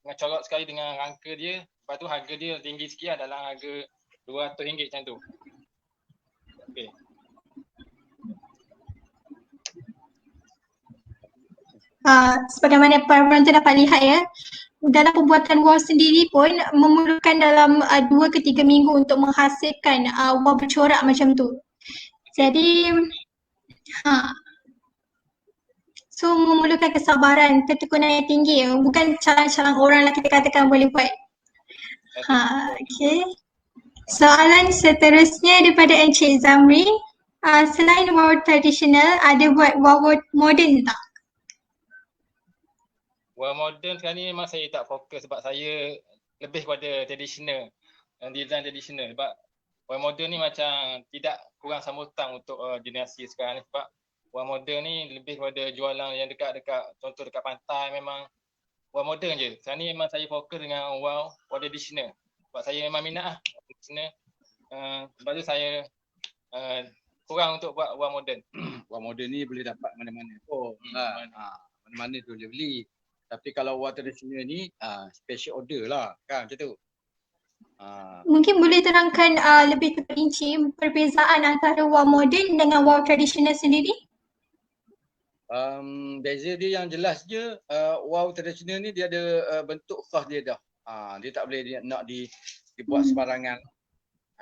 Dengan corak sekali dengan rangka dia, lepas tu harga dia tinggi sikit lah dalam harga RM200 macam tu. Okey. Sebagaimana para penonton dapat lihat ya, dalam pembuatan wow sendiri pun memerlukan dalam 2 ke 3 minggu untuk menghasilkan wow bercorak macam tu. Jadi so memerlukan kesabaran, ketekunan yang tinggi, bukan calang-calang orang lah kita katakan boleh buat. Okay. Soalan seterusnya daripada Encik Zamri. Selain wow tradisional, ada buat wow moden tak? Wow moden sekarang ni memang saya tak fokus sebab saya lebih pada tradisional, design tradisional. Sebab wow moden ni macam tidak kurang sambutan untuk generasi sekarang ni sebab wow moden ni lebih pada jualan yang dekat-dekat, contoh dekat pantai memang wow moden je. Sekarang ni memang saya fokus dengan wow tradisional. Sebab saya memang minat lah tradisional. Sebab tu saya kurang untuk buat wow moden. Wow moden ni boleh dapat mana-mana pun. Mana-mana tu boleh beli. Tapi kalau wow tradisional ni special order lah kan macam tu. Mungkin boleh terangkan lebih terperinci perbezaan antara wow moden dengan wow tradisional sendiri? Beza dia yang jelas je, wow tradisional ni dia ada bentuk khas dia dah. Dia tak boleh nak dibuat sembarangan.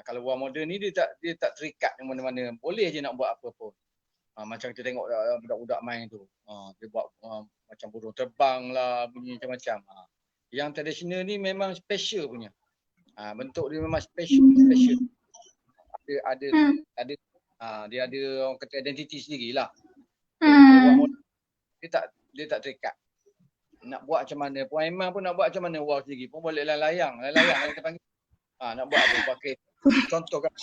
Kalau wow moden ni dia tak terikat di mana-mana. Boleh je nak buat apa pun. Macam kita tengok budak-budak main tu. Dia buat macam burung terbang lah, bunyi macam-macam. Yang tradisional ni memang special punya. Bentuk dia memang special. Ada dia ada orang kata identiti sendirilah. Dia tak terikat. Nak buat macam mana, Puan Aiman pun nak buat macam mana wow sendiri pun boleh layang kita panggil. Nak buat apa pakai contoh kan.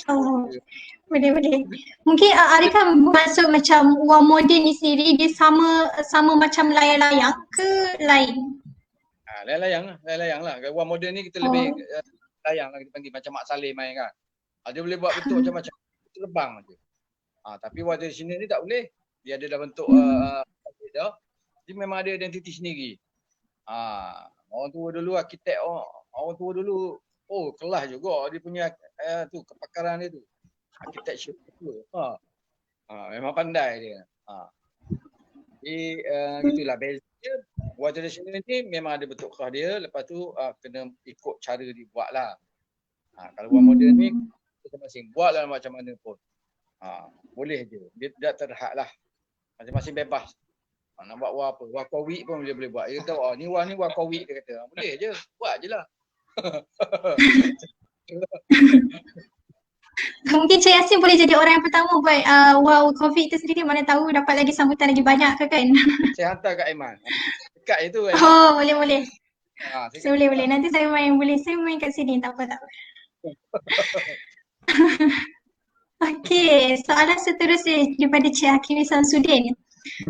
Boleh. Mungkin adakah maksud macam wow moden ni sendiri dia sama macam layang-layang ke lain? Layang lah. Wow moden ni kita lebih layang lah kita panggil macam Mak Saleh main kan. Dia boleh buat bentuk macam-macam. Terbang je. Tapi wow tradisional ni tak boleh. Dia ada dah bentuk dia memang ada identiti sendiri. Orang tua dulu arkitek orang tua dulu kelas juga dia punya kepakaran dia tu. Architecture tu. Memang pandai dia. Jadi gitulah beza dia. War tradisional ni memang ada bentuk khas dia, lepas tu kena ikut cara dibuat lah. Kalau war moden ni masing-masing buat lah macam mana pun. Boleh je. Dia tak terhad lah. Masing-masing bebas. Nak buat war apa? War COVID pun dia boleh buat. Dia tahu ni war COVID dia kata. Boleh je. Buat je lah. Mungkin Cik Yasin boleh jadi orang yang pertama buat wow COVID tu sendiri, mana tahu dapat lagi sambutan lagi banyak ke kan? Saya hantar kat Aiman. Dekat itu kan. Oh, boleh. Saya Boleh. Nanti saya main kat sini, tak apa. Okey, soalan seterusnya daripada Cik Hakimi Samsudin.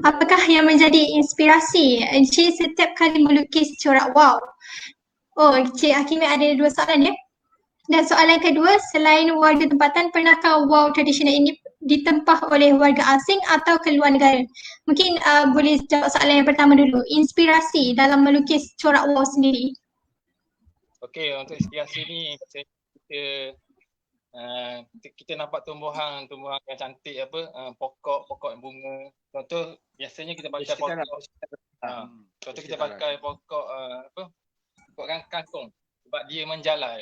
Apakah yang menjadi inspirasi Encik setiap kali melukis corak wow? Oh, Cik Hakimi ada 2 soalan ya. Dan soalan kedua, selain warga tempatan, pernahkah wow tradisional ini ditempah oleh warga asing atau keluar negara? Mungkin boleh jawab soalan yang pertama dulu. Inspirasi dalam melukis corak wow sendiri. Okey, untuk inspirasi ni kita nampak tumbuhan yang cantik pokok bunga. Contoh biasanya kita pakai contoh kita pakai pokok kangkung sebab dia menjala.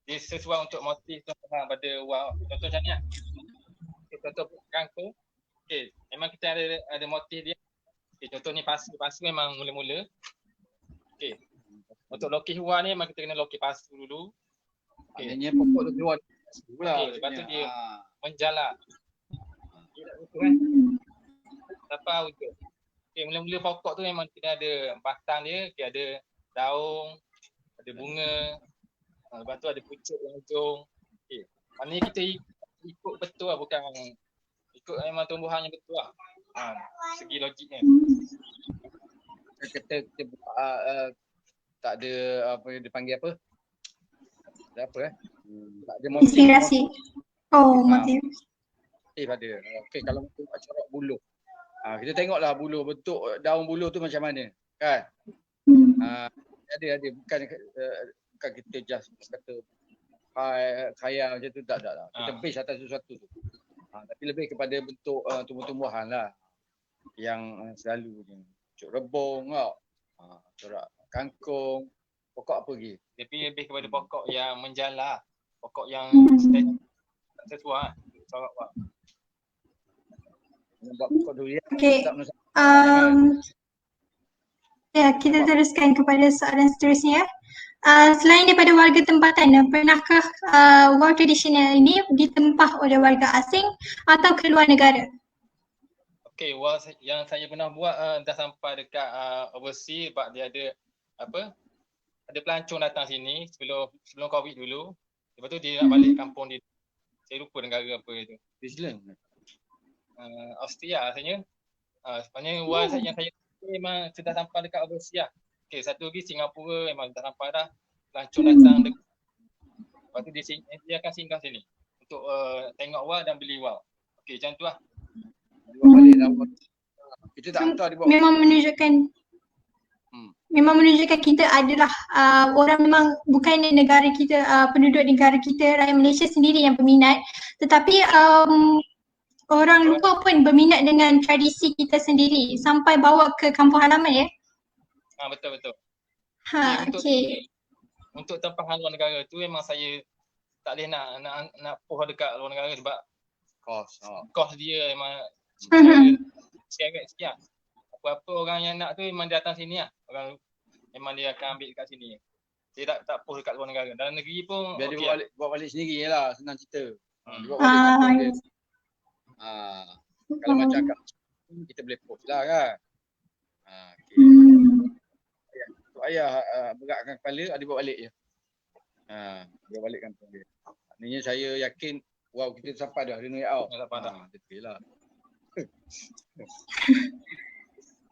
Dia sesuai untuk motif tumbuhan pada wow. Contoh macam ni lah. Contoh kangkung. Okey, memang kita ada motif dia. Okey, contoh ni pasu memang mula-mula. Okey. Untuk lokis luar ni memang kita kena lokis pasu dulu. Maknanya pokok tu keluar pula. Okey, lepas tu dia menjala. Dia tak betul kan? Sampai wujud. Okey, mula-mula pokok tu memang kita ada batang dia, kita ada daun, ada bunga. Lepas tu ada pucuk yang ujung. Okey. Maknanya kita ikut betul lah, bukan ikut memang tumbuhan yang betul lah. Segi logiknya. Kita tak ada apa yang dipanggil apa? Tak apa tak ada motif. Inspirasi. Oh, motif. Ada. Okey, kalau kita buat corak buluh. Kita tengoklah buluh, bentuk daun buluh tu macam mana, kan? Ada bukan kita just kata khayal macam tu, tak. Kita base atas sesuatu tu. Tapi lebih kepada bentuk tumbuh-tumbuhan lah yang selalu ni. Cuk rebung tau. Corak kangkung, pokok apa lagi? Tapi lebih kepada pokok yang menjala, pokok yang sesuai corak wah. Nampak pokok durian. Okey. Ya, kita teruskan kepada soalan seterusnya. Selain daripada warga tempatan, pernahkah wow tradisional ini ditempah oleh warga asing atau keluar negara? Okey, wow yang saya pernah buat dah sampai dekat overseas sebab dia ada ada pelancong datang sini sebelum COVID dulu. Lepas tu dia nak balik kampung dia. Saya lupa negara apa itu. New Zealand. Austria rasanya. Sebenarnya wow yang saya memang sudah sampai dekat overseas lah. Okey, satu lagi Singapura memang dah sampai dah. Pelancong datang dekat. Lepas tu dia akan singgah sini untuk tengok wow dan beli wow. Okey, macam tu lah. Dibawa balik dah. Kita tak hantar dibawa. Memang menunjukkan kita adalah orang memang bukan negara kita, penduduk negara kita, rakyat Malaysia sendiri yang berminat, tetapi orang luar pun berminat dengan tradisi kita sendiri sampai bawa ke kampung halaman ya. Betul. Okey. Untuk tempahan luar negara tu memang saya tak boleh nak push dekat luar negara sebab kos dia memang sikit lah. Apa-apa orang yang nak tu memang dia datang sini lah. Orang memang dia akan ambil dekat sini. Dia tak push dekat luar negara. Dalam negeri pun biar dia buat balik sendiri je lah, senang cerita. Dia buat balik kampung dia. Kalau macam kat kita boleh post lah kan. Untuk ayah beratkan kepala, dia bawa balik je. Bawa balik kampung dia. Maknanya saya yakin wow kita sampai dah renovate out. Betul lah.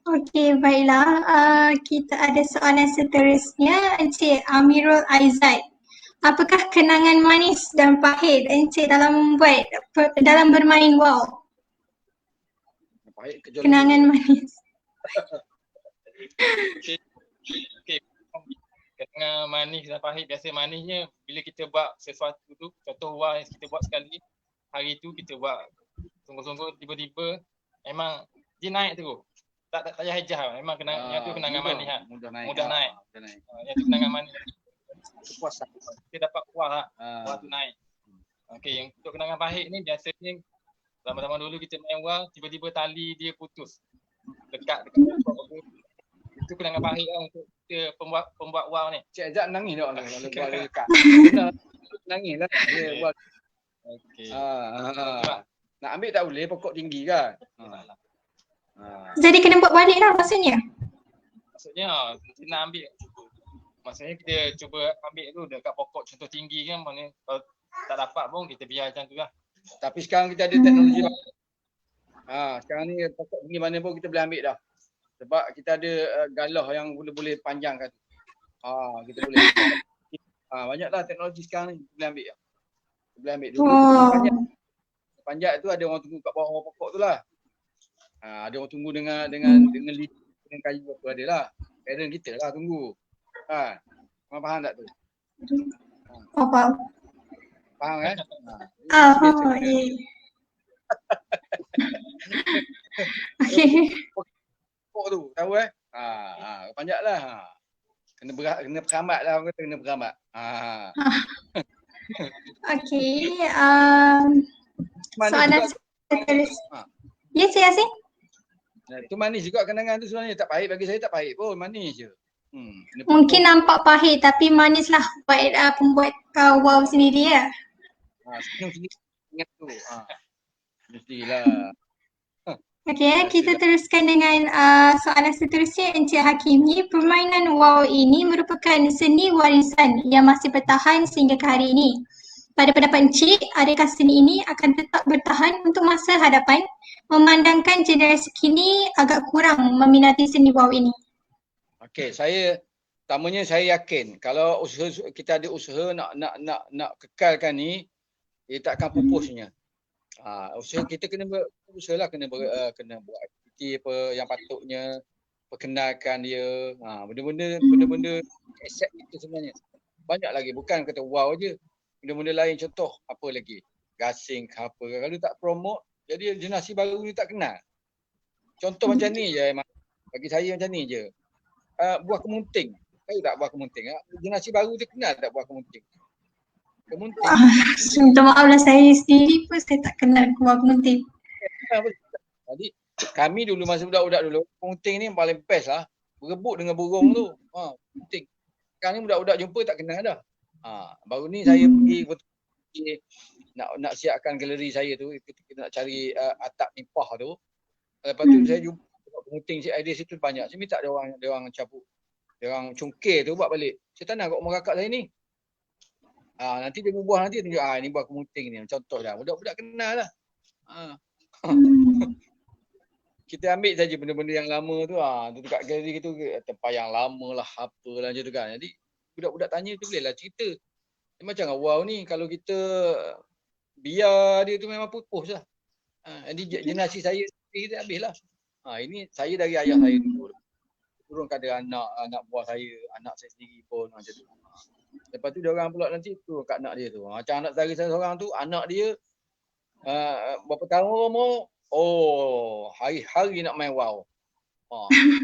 Okey, baiklah. Kita ada soalan seterusnya, Encik Amirul Aizat. Apakah kenangan manis dan pahit Encik dalam bermain wow? Kenangan manis. Okey. Kenangan manis dan pahit, biasa manisnya bila kita buat sesuatu tu, contoh wow yang kita buat sekali, hari tu kita buat sungguh-sungguh tiba-tiba memang dia naik terus. tak payah hijau. Memang yang tu kenangan mudah, manis lah. Mudah naik. Mudah naik. Mudah naik. Yang tu kenangan manis. Puas lah. Kita dapat kuah lah. Ah. Kuah tu naik. Okey, untuk kenangan pahit ni biasanya zaman-zaman dulu kita main wang, tiba-tiba tali dia putus. Dekat. Itu kenangan pahit lah untuk kita pembuat wang ni. Cik Azad nangis tak kalau buat dia dekat. Nangis lah dia buat. Okey. Nak ambil tak boleh, pokok tinggi kan. Jadi kena buat balik lah maksudnya. Maksudnya kita nak ambil, maksudnya kita cuba ambil tu dekat pokok contoh tinggi kan, mana kalau tak dapat pun kita biar macam tu lah. Tapi sekarang kita ada teknologi. Sekarang ni pokok tinggi mana pun kita boleh ambil dah. Sebab kita ada galah yang boleh panjangkan. Kita boleh. Banyaklah teknologi sekarang ni boleh ambil. Boleh ambil dulu. Panjat tu ada orang tunggu kat bawah pokok tu lah. Ada orang tunggu dengan kayu apa ada lah. Parent kita lah tunggu. Korang faham tak tu? Faham. Faham kan? Okey. Pokok tu tahu panjat lah. Kena beramat lah, orang kata kena beramat. Okey. Soalan terus. Ya, saya Yasin. Tu manis juga kenangan tu sebenarnya. Tak pahit bagi saya, tak pahit pun. Manis je. Mungkin nampak pahit tapi manis lah buat pembuat wow sendiri ya. Senang sendiri ingat tu. Mestilah. Okey, kita teruskan dengan soalan seterusnya Encik Hakimi. Permainan wow ini merupakan seni warisan yang masih bertahan sehingga ke hari ini. Pada pendapat Encik, adakah seni ini akan tetap bertahan untuk masa hadapan memandangkan generasi kini agak kurang meminati seni wow ini? Okey, pertamanya saya yakin kalau kita ada usaha nak kekalkan ni, dia tak akan pupusnya. Usaha kita kena berusahalah kena buat aktiviti apa yang patutnya, perkenalkan dia. Benda-benda aset kita sebenarnya. Banyak lagi, bukan kata wow je. Benda-benda lain contoh apa lagi? Gasing ke apa. Kalau tak promote, jadi generasi baru ni tak kenal. Contoh macam ni je bagi saya macam ni je. Buah kemunting. Tahu tak buah kemunting? Generasi baru dia kenal tak buah kemunting? Kemunting. Minta maaf lah, saya sendiri pun saya tak kenal buah kemunting. Jadi kami dulu masa budak-budak dulu, kemunting ni paling best lah. Berebut dengan burung tu. Kemunting. Sekarang ni budak-budak jumpa tak kenal dah. Baru ni saya pergi nak siapkan galeri saya tu, kita nak cari atap nipah tu. Lepas tu saya jumpa kemunting idea situ banyak. Saya minta dia orang cabut. Dia orang cungkir tu buat balik. Saya tak nak kat rumah kakak saya ni. Nanti dia berbuah nanti tunjuk ni buah kemunting ni. Contoh dah. Budak-budak kenal lah. Kita ambil saja benda-benda yang lama tu. Tu dekat galeri tu tempat yang lama lah, apalah macam tu kan. Jadi budak-budak tanya tu boleh lah cerita. Dia macam wow ni kalau kita biar dia tu memang pupus lah. Jadi generasi saya kita habis lah. Ini saya dari ayah saya dulu. Turun kepada anak buah saya, anak saya sendiri pun macam tu. Lepas tu dia orang pula nanti turun kat anak dia tu. Macam anak saudara saya seorang tu, anak dia berapa tahun umur, hari-hari nak main wow.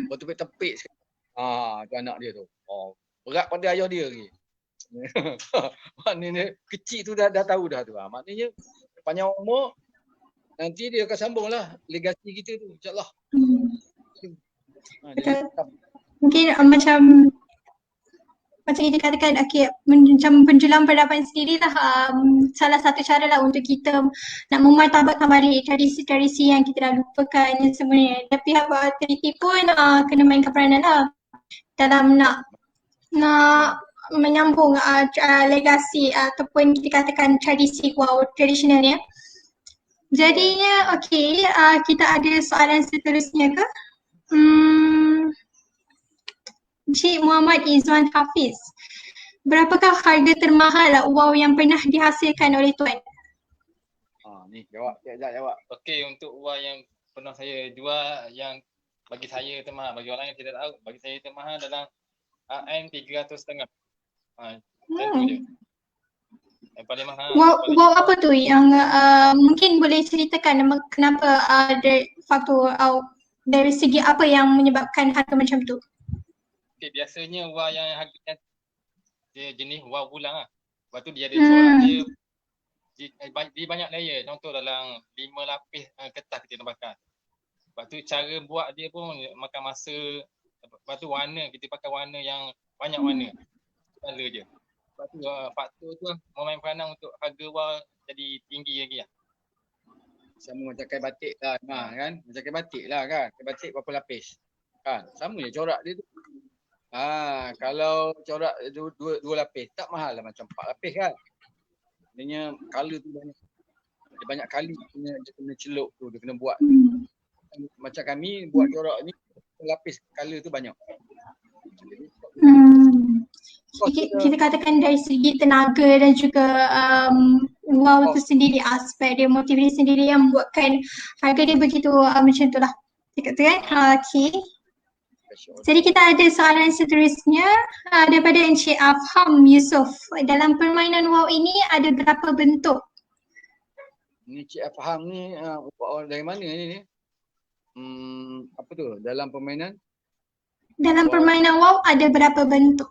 Bertepik-tepik sekali. Tu anak dia tu. Berat pada ayah dia lagi. Maknanya kecil tu dah tahu dah tu. Maknanya panjang umur nanti dia akan sambung lah legasi kita tu, insyaAllah. Mungkin macam kita katakan macam penjualan pendapat sendirilah salah satu cara lah untuk kita nak memartabatkan balik tradisi-tradisi yang kita dah lupakan sebenarnya. Dan pihak authority pun kena mainkan peranan lah dalam nak menyambung legasi ataupun kita katakan tradisi wow tradisionalnya. Jadinya kita ada soalan seterusnya ke? Encik Muhammad Izwan Hafiz. Berapakah harga termahal wow yang pernah dihasilkan oleh Tuan? Ni jawab. Okey, untuk wow yang pernah saya jual yang bagi saya termahal, bagi orang yang tidak tahu, bagi saya termahal dalam RM 300.5. Itu je. Yang paling mahal. Wow apa tu yang mungkin boleh ceritakan kenapa ada faktor Dari segi apa yang menyebabkan harga macam tu? Okay, biasanya wang yang harganya dia jenis wang bulang lah. Lepas tu dia ada corak dia, dia banyak layer. Contoh dalam 5 lapis kertas kita nak bakar. Lepas tu cara buat dia pun makan masa. Lepas tu warna, kita pakai warna yang banyak warna. Colour je. Lepas tu faktor tu memain peranan untuk harga wang jadi tinggi lagi lah. Sama macam kain batik lah kan. Macam kain batik lah kan. Kain batik berapa lapis. Kan. Sama je corak dia tu. Kalau corak dua lapis tak mahal lah macam 4 lapis kan. Maknanya colour tu banyak. Dia banyak kali dia kena celup tu, dia kena buat. Macam kami buat corak ni lapis colour tu banyak. Kita katakan dari segi tenaga dan juga wow tu sendiri, aspek dia, motif dia sendiri yang membuatkan harga dia begitu macam tu lah. Cakap tu kan? Okay. Jadi kita ada soalan seterusnya daripada Encik Afham Yusof. Dalam permainan wow ini ada berapa bentuk? Ni Cik Afham ni dari mana ni? Apa tu? Dalam permainan? Dalam permainan wow ada berapa bentuk?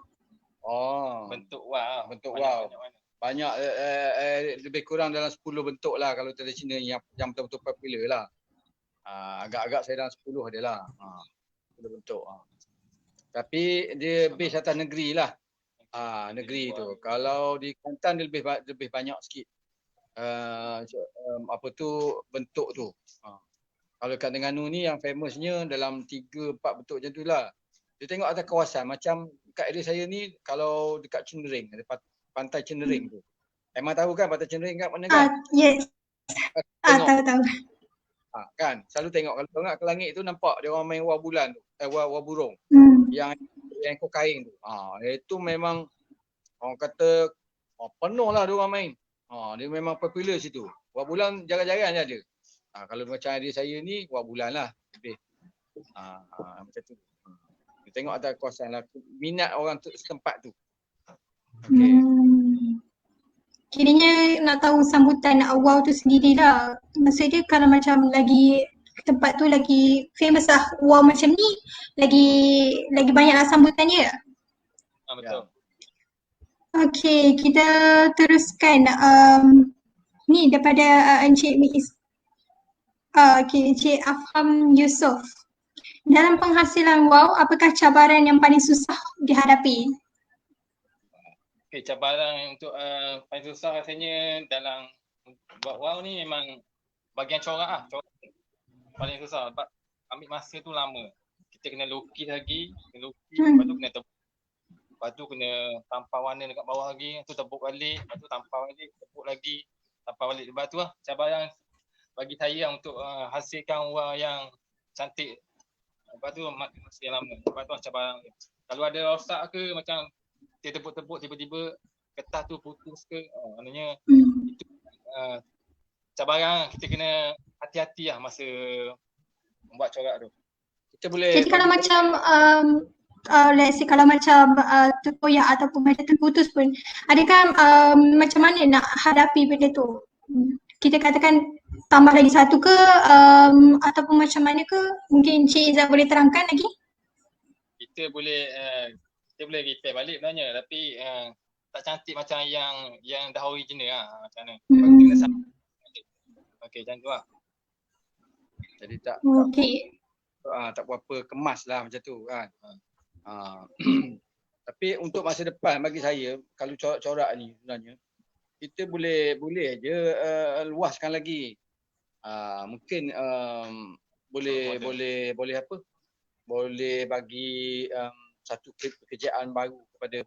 Bentuk wow. Bentuk wow. Banyak lebih kurang dalam 10 bentuk lah kalau tradisional yang betul-betul popular lah. Agak-agak saya dalam 10 ada lah. 10 bentuk. Tapi dia base atas negeri lah. Negeri tu. Kalau di Kelantan dia lebih banyak sikit. Apa tu bentuk tu. Kalau kat Terengganu ni yang famousnya dalam 3-4 bentuk macam tu lah. Dia tengok atas kawasan macam kat area saya ni kalau dekat Cendering, ada pantai Cendering tu. Emang tahu kan pantai Cendering kat mana kan? Yes. Tahu. Kan, selalu tengok kalau tengok ke langit tu nampak dia orang main wah bulan tu, wah burung. Yang ekor kain tu. Itu memang orang kata penuh lah dia orang main. Dia memang popular situ. Wah bulan jarang-jarang je ada. Kalau macam adik saya ni wah bulan lah lebih. Macam tu. Dia tengok atas kawasan lah, minat orang setempat tu. Okay. Kiranya nak tahu sambutan wow tu sendiri lah. Maksudnya kalau macam lagi tempat tu lagi famous lah wow macam ni, lagi banyak lah sambutannya. Betul. Okay, kita teruskan. Ni daripada Encik Miss. Encik Afham Yusof. Dalam penghasilan wow, apakah cabaran yang paling susah dihadapi? Okay, cabaran untuk paling susah rasanya dalam buat wow ni memang bahagian corak lah. Corak paling susah sebab ambil masa tu lama. Kita kena lukis lagi, lepas tu kena tebuk. Lepas tu kena tampal warna dekat bawah lagi, lepas tu tebuk balik, lepas tu tampal balik, tebuk lagi, tampal balik. Lepas tu lah cabaran bagi saya untuk hasilkan wow yang cantik. Lepas tu masih lama. Lepas tu cabaran. Kalau ada rosak ke macam dia tebuk-tebuk tiba-tiba kertas tu putus ke, maknanya itu cabaran. Kita kena hati-hati lah masa membuat corak tu. Kita boleh. Jadi kalau macam let's say kalau macam terkoyak ataupun macam terputus pun, adakah macam mana nak hadapi benda tu? Kita katakan tambah lagi satu ke ataupun macam mana ke? Mungkin Cik Izzat boleh terangkan lagi? Kita boleh repair balik sebenarnya, tapi tak cantik macam yang dah original lah. Macam mana? Kena sama. Okey, macam tu lah. Jadi tak berapa kemas lah macam tu kan. Tapi untuk masa depan bagi saya, kalau corak-corak ni sebenarnya kita boleh je luaskan lagi. Mungkin boleh apa? Boleh bagi satu pekerjaan baru kepada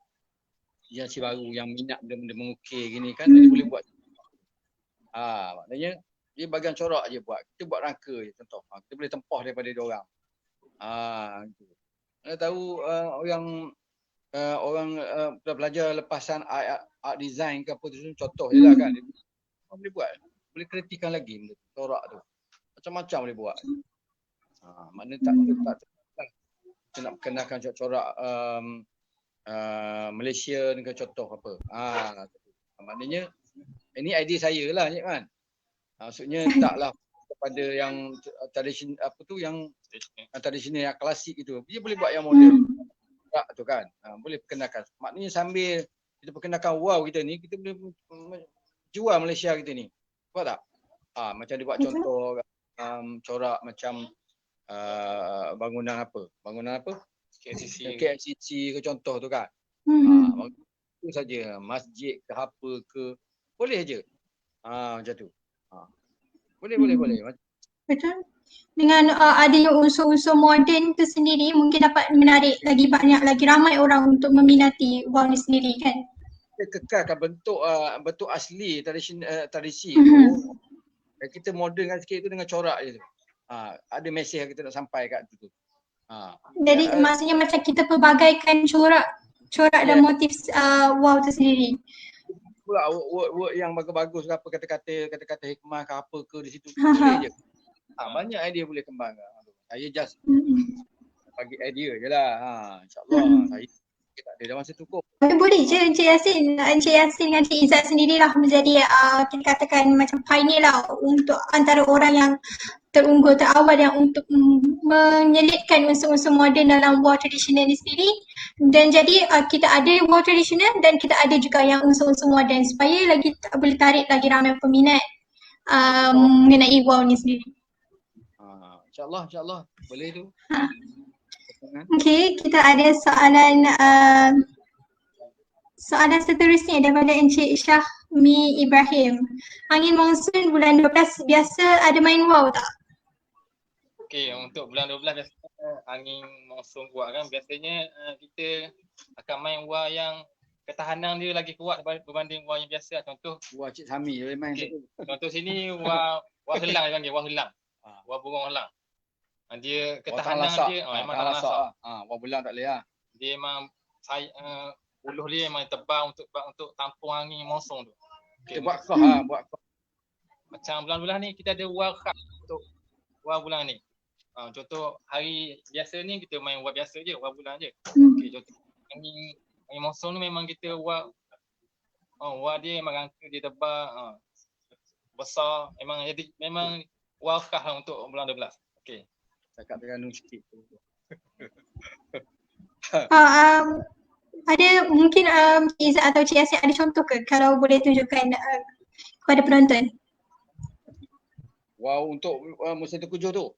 yang si baru yang minat benda-benda mengukir gini kan, dia boleh buat. Maknanya dia bahagian corak je buat. Kita buat rangka je contoh. Kita boleh tempah daripada dia orang. Gitu. Anda tahu orang dah belajar lepasan art design ke apa tu, contoh je lah kan. Dia boleh buat. Boleh kreatifkan lagi benda corak tu. Macam-macam boleh buat. Maknanya tak kita nak kenalkan corak Malaysia dengan contoh apa. Maknanya ini idea saya lah Cik Man. Maksudnya taklah kepada yang tradisi apa tu yang tradisional yang klasik itu. Dia boleh buat yang moden. Tak tu kan. Boleh perkenalkan. Maknanya sambil kita perkenalkan wow kita ni, kita boleh jual Malaysia kita ni. Faham tak? Macam dia buat contoh corak macam bangunan apa? KLCC ke contoh tu kan. Itu saja, masjid ke apa ke, boleh je. Macam tu. Boleh. Betul. Dengan adanya unsur-unsur moden tu sendiri mungkin dapat menarik lagi banyak lagi ramai orang untuk meminati wow ni sendiri kan. Kita kekalkan bentuk asli tradisi tu. Kita modenkan sikit tu dengan corak je tu. Ada mesej yang kita nak sampai kat tu. Jadi maksudnya macam kita pelbagaikan corak dan motif wow tu sendiri. Pula word yang bagus-bagus ke apa, kata-kata hikmah ke apa ke di situ boleh je. Banyak idea boleh kembangkan. Saya just bagi idea je lah. InsyaAllah saya tak ada dah masa tu kok. Boleh je Encik Yasin dengan Encik Izzat sendirilah menjadi kita katakan macam pioneer lah untuk antara orang yang terunggul terawal yang untuk menyelitkan unsur-unsur moden dalam wow tradisional ni sendiri. Dan jadi kita ada wow tradisional dan kita ada juga yang unsur-unsur moden supaya lagi boleh tarik lagi ramai peminat mengenai wow ni sendiri. InsyaAllah boleh tu. Okey, kita ada soalan seterusnya daripada Encik Syahmi Ibrahim. Angin monsun bulan 12 biasa ada main wow tak? Okey, untuk bulan 12 biasanya angin monsun kuat kan. Biasanya kita akan main wow yang ketahanan dia lagi kuat berbanding wow yang biasa. Contoh Wah Cik Sami boleh main tu. Contoh sini wow helang dia panggil, wow helang. Wow burung helang. Dia ketahanan dia memang tak lasak. Wah belang tak boleh lah. Dia memang buluh dia memang tebal untuk tampung angin monsun tu. Kita buat khas Macam bulan-bulan ni kita ada wow khas untuk wow bulan ni. Contoh hari biasa ni kita main wow biasa je, wow bulan je. Okey, contoh angin monsun ni memang kita wow dia memang rangka dia tebal, besar, memang wow khas lah untuk bulan 12. Okey. Cakap Terengganu sikit. Ada mungkin Izzat atau Cik Yasin ada contoh ke kalau boleh tunjukkan kepada penonton? Wow untuk musim terkujuh tu.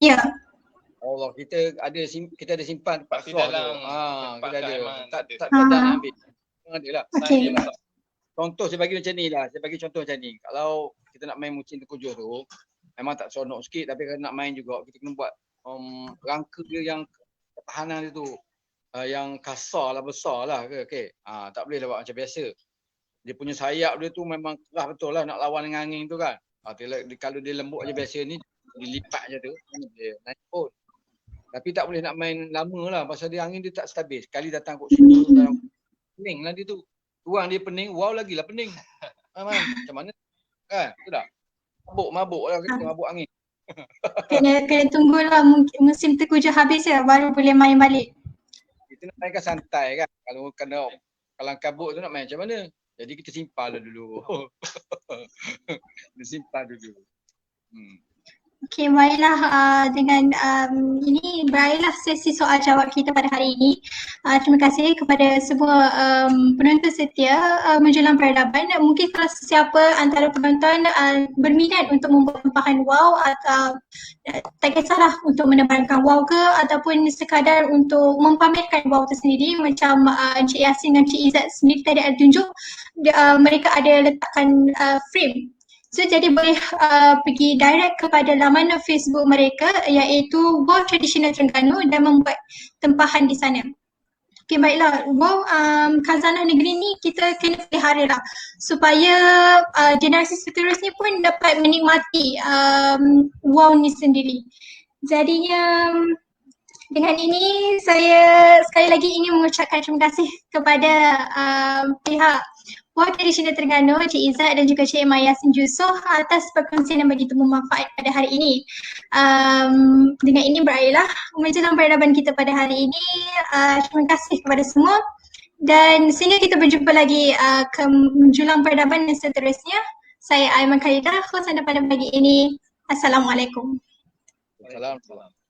Ya. Allah, kita ada simpan tempat Pasti keluar tu. dalam Kita ada. Tak kita nak ambil. Ada lah. Okey. Contoh saya bagi macam ni lah. Saya bagi contoh macam ni. Kalau kita nak main musim terkujuh tu, memang tak seronok sikit tapi kalau nak main juga kita kena buat rangka dia yang ketahanan dia tu yang kasar lah, besar lah ke. Okay. Tak boleh lah buat macam biasa. Dia punya sayap dia tu memang keras betul lah nak lawan dengan angin tu kan. Kalau dia lembut je biasa ni, dilipat je tu, dia naik pun. Tapi tak boleh nak main lama lah pasal dia angin dia tak stabil. Sekali datang kat sini, pening lah dia tu. Tuang dia pening, wow lagi lah pening. Macam mana? Kan? Betul tak? Mabuk lah kita, mabuk angin. Kena tunggulah musim terkujuh habis ya baru boleh main balik. Kita nak mainkan santai kan. Kalau kalang kabut tu nak main macam mana? Jadi kita simpan lah dulu. Kita simpan dulu. Okey, baiklah dengan ini berakhirlah sesi soal jawab kita pada hari ini. Terima kasih kepada semua penonton setia menjelang peradaban. Mungkin kalau sesiapa antara penonton berminat untuk membuat tempahan wow atau tak kisahlah untuk menebarkan wow ke ataupun sekadar untuk mempamerkan wow itu sendiri macam Encik Yasin dan Encik Izzat sendiri tadi ada tunjuk mereka ada letakkan frame. So jadi boleh pergi direct kepada laman Facebook mereka iaitu Wow Traditional Terengganu dan membuat tempahan di sana. Okay, baiklah. Wow khazanah negeri ni kita kena pelihara lah supaya generasi seterusnya pun dapat menikmati wow ni sendiri. Jadinya dengan ini saya sekali lagi ingin mengucapkan terima kasih kepada pihak Wow Traditional Terengganu, Cik Izzat dan juga Cik Yasin Jusoh atas perkongsian yang begitu bermanfaat pada hari ini. Dengan ini berakhirlah menjelang peradaban kita pada hari ini. Terima kasih kepada semua dan sehingga kita berjumpa lagi ke menjelang peradaban yang seterusnya. Saya Aiman Khalidah, host anda pada pagi ini. Assalamualaikum. Assalamualaikum.